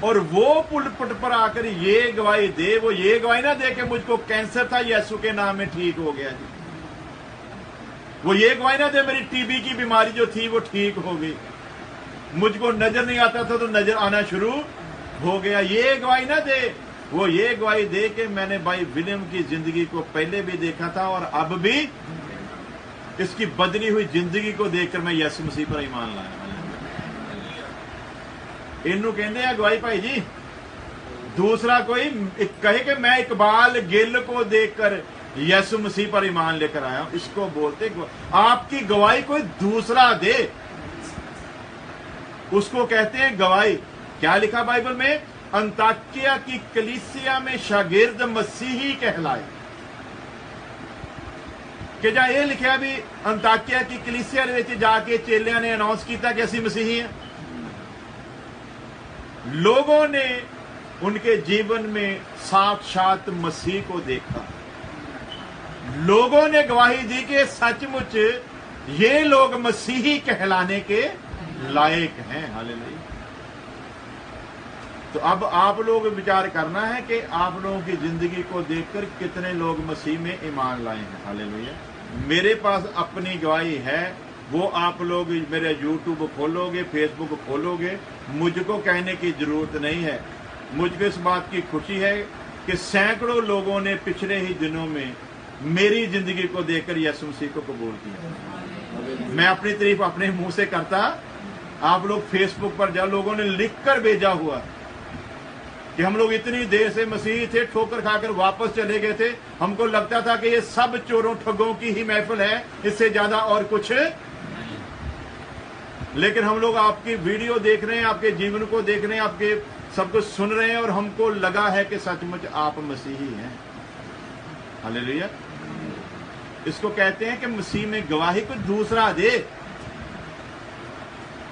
और वो पुलपट पर आकर ये गवाही दे, वो ये गवाही ना दे कि मुझको कैंसर था यीशु के नाम में ठीक हो गया जी, वो ये गवाही ना दे मेरी टीबी की बीमारी जो थी वो ठीक हो गई, मुझको नजर नहीं आता था तो नजर आना शुरू हो गया, ये गवाही ना दे। वो ये गवाही दे कि मैंने भाई विलियम की जिंदगी को पहले भी देखा था और अब भी इसकी बदली हुई जिंदगी को देखकर मैं यीशु मसीह पर ईमान लाया। इनू कहते हैं गवाही भाई जी। दूसरा कोई कहे कि मैं इकबाल गिल को देखकर यीशु मसीह पर ईमान लेकर आया हूं, इसको बोलते आपकी गवाही कोई दूसरा दे, उसको कहते हैं गवाही। क्या लिखा बाइबल में? अंताकिया की कलीसिया में शागिर्द मसीही कहलाए। कि जा ये लिखा भी अंताकिया की कलीसिया में जाके चेलिया ने अनाउंस किया कि असी मसीही हैं। लोगों ने उनके जीवन में साक्षात मसीह को देखा। लोगों ने गवाही दी कि सचमुच ये लोग मसीही कहलाने के लायक हैं। हालेलुया। तो अब आप लोग विचार करना है कि आप लोगों की जिंदगी को देखकर कितने लोग मसीह में ईमान लाए हैं। हालेलुया। मेरे पास अपनी गवाही है, वो आप लोग मेरे YouTube खोलोगे, फेसबुक खोलोगे, मुझको कहने की जरूरत नहीं है। मुझको इस बात की खुशी है कि सैकड़ों लोगों ने पिछले ही दिनों में मेरी जिंदगी को देखकर यीशु मसीह को कबूल किया। मैं अपनी तारीफ अपने मुंह से करता, आप लोग फेसबुक पर जा, लोगों ने लिखकर भेजा हुआ कि हम लोग इतनी देर से मसीह थे, ठोकर खाकर वापस चले गए थे, हमको लगता था कि ये सब चोरों ठगों की ही महफिल है, इससे ज्यादा और कुछ। लेकिन हम लोग आपकी वीडियो देख रहे हैं, आपके जीवन को देख रहे हैं, आपके सब कुछ सुन रहे हैं, और हमको लगा है कि सचमुच आप मसीही हैं। हालेलुया। इसको कहते हैं कि मसीह में गवाही को दूसरा दे।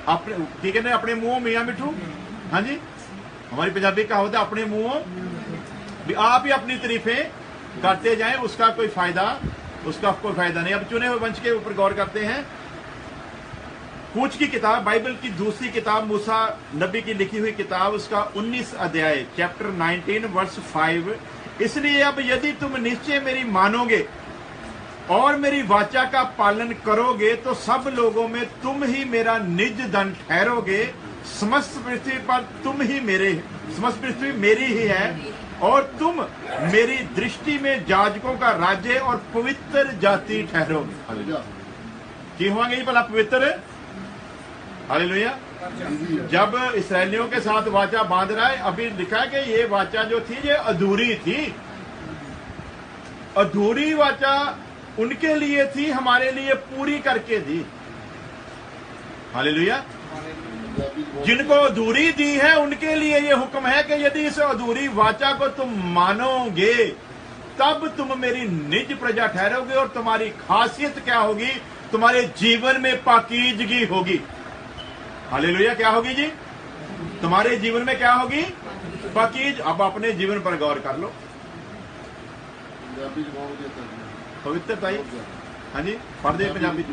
अपने, ठीक है ना, अपने मुंह मियां मिठू। हाँ जी, हमारी पंजाबी का होता है अपने मुंह भी आप ही अपनी तारीफें करते जाएं, उसका कोई फायदा नहीं। अब चुने हुए वंश के ऊपर गौर करते हैं। कूच की किताब, बाइबल की दूसरी किताब, मूसा नबी की लिखी हुई किताब, उसका 19 अध्याय, चैप्टर 19 वर्स 5। इसलिए अब यदि तुम निश्चय मेरी मानोगे और मेरी वाचा का पालन करोगे तो सब लोगों में तुम ही मेरा निज धन ठहरोगे। समस्त पृथ्वी पर समस्त पृथ्वी मेरी ही है, और तुम मेरी दृष्टि में याजकों का राज्य और पवित्र जाति ठहरोगे। क्यों होंगे ये भला पवित्र? हालेलुया। जब इस्राएलियों के साथ वाचा बांध रहा है, अभी लिखा है कि ये वाचा जो थी ये अधूरी थी। अधूरी वाचा उनके लिए थी, हमारे लिए पूरी करके दी। हालेलुया। जिनको अधूरी दी है उनके लिए ये हुक्म है कि यदि इस अधूरी वाचा को तुम मानोगे तब तुम मेरी निज प्रजा ठहरोगे, और तुम्हारी खासियत क्या होगी? तुम्हारे जीवन में पाकीजगी होगी। हालेलुया। क्या होगी जी? तुम्हारे जीवन में क्या होगी? पाकीज। अब अपने जीवन पर गौर कर लो। पवित्रता ही। हाँ जी, पढ़ दे पंजाबी।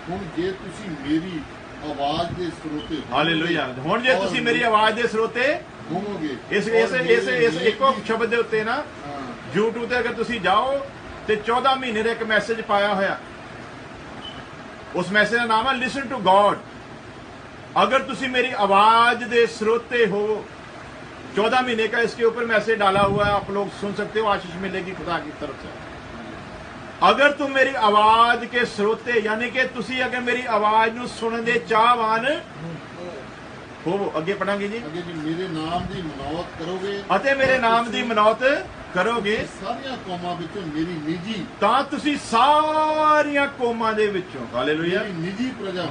ਹੁਣ ਜੇ ਤੁਸੀਂ ਮੇਰੀ ਆਵਾਜ਼ ਦੇ ਸਰੋਤੇ ਹਾਲੇਲੂਇਆ। ਹੁਣ ਜੇ ਤੁਸੀਂ ਮੇਰੀ ਆਵਾਜ਼ ਦੇ ਸਰੋਤੇ ਹੋਵੋਗੇ, ਇਸ ਇੱਕੋ ਸ਼ਬਦ ਦੇ ਉੱਤੇ ਨਾ YouTube ਤੇ ਅਗਰ ਤੁਸੀਂ ਜਾਓ ਤੇ 14 ਮਹੀਨੇ ਦਾ ਇੱਕ ਮੈਸੇਜ ਪਾਇਆ ਹੋਇਆ। उस मैसेज का नाम है लिसन टू गॉड। अगर तुसी मेरी आवाज दे श्रोते हो, 14 महीने का इसके ऊपर मैसेज डाला हुआ है, आप लोग सुन सकते हो, आशीष मिलेगी खुदा की तरफ से। अगर तुम मेरी आवाज के श्रोते, यानी कि तुसी अगर मेरी आवाज नू सुनने दे चाहवान हो, अगे पढ़ांगे जी। मेरे नाम दी मनावत करोगे, अते मेरे नाम दी मनावत करोगे सारियां कौमां विचों मेरी निजी, तां तुसी सारियां कौमां दे विचों, हालेलुया,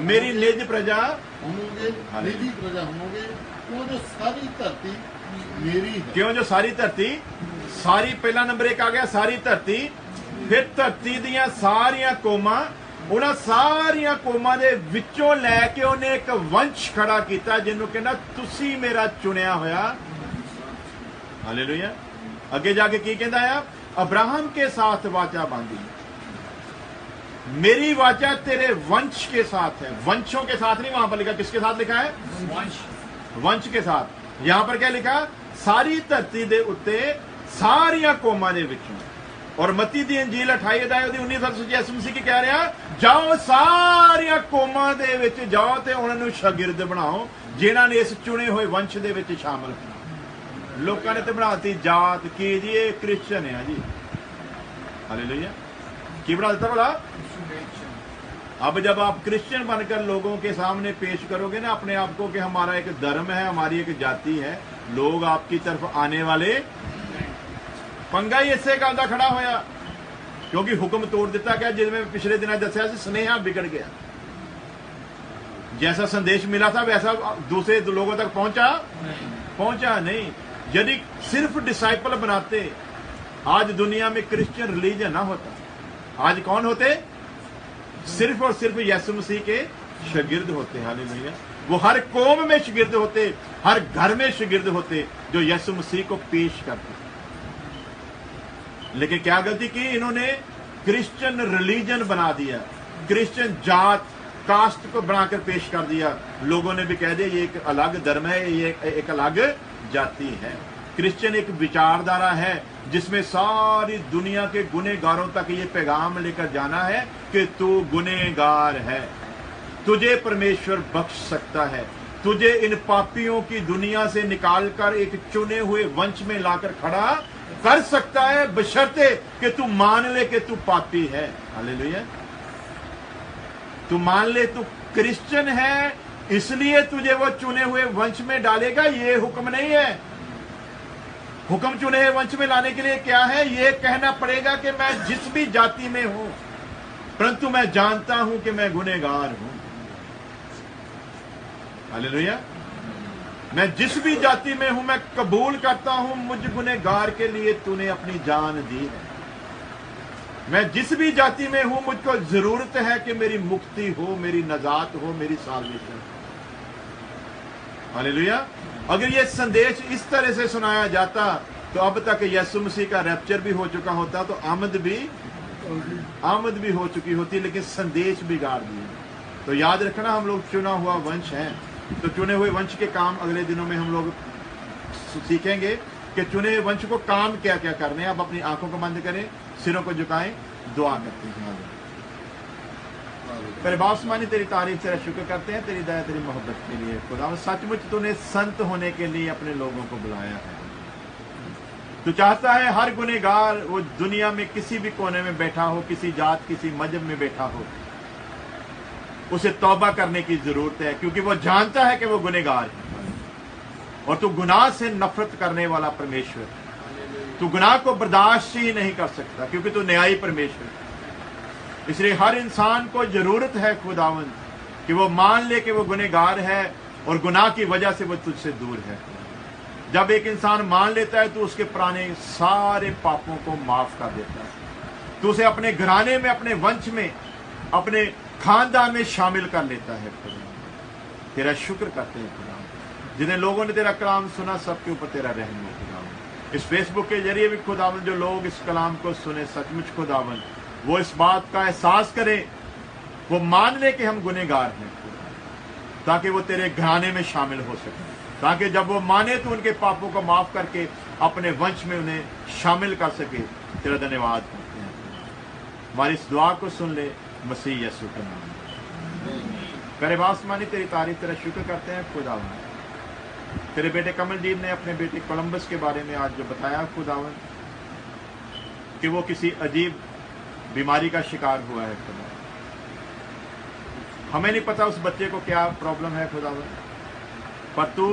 मेरी निज प्रजा होवोगे, निजी प्रजा होवोगे। क्यों जो सारी धरती मेरी है। क्यों जो सारी धरती, सारी पहला नंबर एक आ गया, सारी धरती। फिर धरती दियां सारियां कौमां, उन्हां सारियां कौमां दे विचों लैके उन्हें एक वंश खड़ा किया जिन्हों कहना तुसी मेरा चुनिया होया। हालेलुया। अगे जाके की कहता है? अब्राहम के साथ वाचा बांधी, मेरी वाचा तेरे वंश के साथ है। वंशों के साथ नहीं, वहां पर लिखा, किसके साथ लिखा है? वंश के साथ। यहां पर क्या लिखा? सारी धरती दे उत्ते सारियां कौमां दे विचों। और मत्ती दी अंजील 28 अध्याय 19 यीशु मसीह की कह रहा, जाओ सारियां कौमां दे विच जाओ ते उन्हां नूं शागिर्द बनाओ, जिन्हां ने इस चुने हुए वंश दे विच शामिल होना। लोगों ने तो बनाती जात की जी, ये क्रिश्चियन है जी। हालेलुया। की बना देता बोला? अब जब आप क्रिश्चियन बनकर लोगों के सामने पेश करोगे ना अपने आप को कि हमारा एक धर्म है, हमारी एक जाति है, लोग आपकी तरफ आने वाले। पंगा ही इससे का खड़ा होया, क्योंकि हुक्म तोड़ दिता गया, जिसमें पिछले दिन दसिया स्नेहा बिगड़ गया। जैसा संदेश मिला था वैसा दूसरे लोगों तक पहुंचा नहीं। यदि सिर्फ डिसाइपल बनाते, आज दुनिया में क्रिश्चियन रिलीजन ना होता। आज कौन होते? सिर्फ और सिर्फ यीशु मसीह के शागिर्द होते। हालेलुया। वो हर कौम में शागिर्द होते, हर घर में शागिर्द होते जो यीशु मसीह को पेश करते। लेकिन क्या गलती की इन्होंने? क्रिश्चियन रिलीजन बना दिया, क्रिश्चियन जात कास्ट को बनाकर पेश कर दिया। लोगों ने भी कह दिया ये एक अलग धर्म है, ये एक अलग जाति है। क्रिश्चियन एक विचारधारा है जिसमें सारी दुनिया के गुनहगारों तक ये पैगाम लेकर जाना है कि तू गुनहगार है, तुझे परमेश्वर बख्श सकता है, तुझे इन पापियों की दुनिया से निकालकर एक चुने हुए वंश में लाकर खड़ा कर सकता है, बशर्ते कि तू मान ले कि तू पापी है। हालेलुया। तू मान ले तू क्रिश्चियन है, इसलिए तुझे वो चुने हुए वंश में डालेगा, ये हुक्म नहीं है। हुक्म चुने हुए वंश में लाने के लिए क्या है? ये कहना पड़ेगा कि मैं जिस भी जाति में हूं, परंतु मैं जानता हूं कि मैं गुनहगार हूं। हालेलुया। मैं जिस भी जाति में हूं, मैं कबूल करता हूं मुझ गुनहगार के लिए तूने अपनी जान दी है। मैं जिस भी जाति में हूं, मुझको जरूरत है कि मेरी मुक्ति हो, मेरी नजात हो, मेरी साल्वेशन। हालेलुया। अगर ये संदेश इस तरह से सुनाया जाता तो अब तक यीशु मसीह का रैप्चर भी हो चुका होता, तो आमद भी हो चुकी होती, लेकिन संदेश बिगाड़ दिए। तो याद रखना, हम लोग चुना हुआ वंश हैं। तो चुने हुए वंश के काम अगले दिनों में हम लोग सीखेंगे कि चुने हुए वंश को काम क्या क्या करने हैं। अब अपनी आंखों को बंद करें, सिरों को झुकाएं, दुआ करते हैं। तेरे बासमानी तेरी तारीफ, तेरा शुक्र करते हैं तेरी दया तेरी मोहब्बत के लिए। खुदा सचमुच तूने संत होने के लिए अपने लोगों को बुलाया है। तू चाहता है हर गुनहगार वो दुनिया में किसी भी कोने में बैठा हो, किसी जात किसी मजहब में बैठा हो, उसे तौबा करने की जरूरत है, क्योंकि वो जानता है कि वो गुनहगार है। और तू गुनाह से नफरत करने वाला परमेश्वर, तू गुनाह को बर्दाश्त ही नहीं कर सकता, क्योंकि तू न्यायी परमेश्वर। इसलिए हर इंसान को जरूरत है खुदावंद कि वो मान ले कि वो गुनहगार है और गुनाह की वजह से वो तुझसे दूर है। जब एक इंसान मान लेता है तो उसके पुराने सारे पापों को माफ कर देता है, तो उसे अपने घराने में, अपने वंश में, अपने खानदान में शामिल कर लेता है। खुदा तेरा शुक्र करते हैं खुदा, जिन्हें लोगों ने तेरा कलाम सुना सबके ऊपर तेरा रहम हो खुदावंद। इस फेसबुक के जरिए भी खुदावंद जो लोग इस कलाम को सुने, सचमुच खुदावंद वो इस बात का एहसास करें, वो मान ले कि हम गुनहगार हैं, ताकि वो तेरे घराने में शामिल हो सके, ताकि जब वो माने तो उनके पापों को माफ करके अपने वंश में उन्हें शामिल कर सके। तेरा धन्यवाद करते हैं। हमारी इस दुआ को सुन ले मसीह यीशु के नाम। करे बासमानी तेरी तारीफ, तेरा शुक्र करते हैं खुदावंद। तेरे बेटे कमलजीत ने अपने बेटे कोलंबस के बारे में आज जो बताया खुदावंद, कि वो किसी अजीब बीमारी का शिकार हुआ है खुदा। हमें नहीं पता उस बच्चे को क्या प्रॉब्लम है खुदावंद, पर तू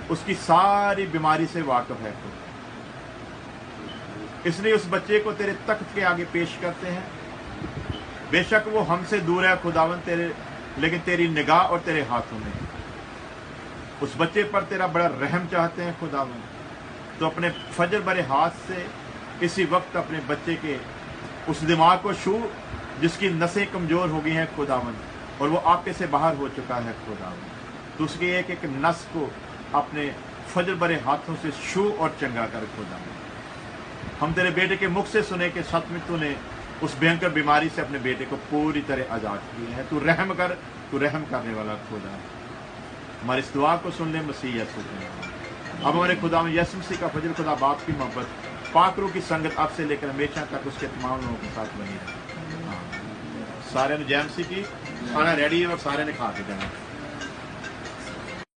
उसकी सारी बीमारी से वाकिफ है खुदा। इसलिए उस बच्चे को तेरे तख्त के आगे पेश करते हैं। बेशक वो हमसे दूर है खुदावंद तेरे, लेकिन तेरी निगाह और तेरे हाथों में उस बच्चे पर तेरा बड़ा रहम चाहते हैं खुदावंद। तो अपने फजर भरे हाथ से इसी वक्त अपने बच्चे के उस दिमाग को छू जिसकी नसें कमजोर हो गई हैं खुदावंद, और वो आपके से बाहर हो चुका है खुदावंद। तो उसकी एक एक नस को अपने फजर भरे हाथों से छू और चंगा कर खुदावंद। हम तेरे बेटे के मुख से सुने कि सच में तूने उस भयंकर बीमारी से अपने बेटे को पूरी तरह आजाद किया है। तू रहम कर, तू रहम करने वाला खुदा। हमारी इस दुआ को सुन ले मसीह यीशु के नाम। अब हमारे खुदा में यीशु मसीह का फजल, खुदा बाप की मोहब्बत, पाक रूह की संगत अब से लेकर हमेशा तक उसके तमाम लोगों के साथ बनी है। सारे ने जय मसीह की। खाना रेडी है और सारे ने खा के जाना।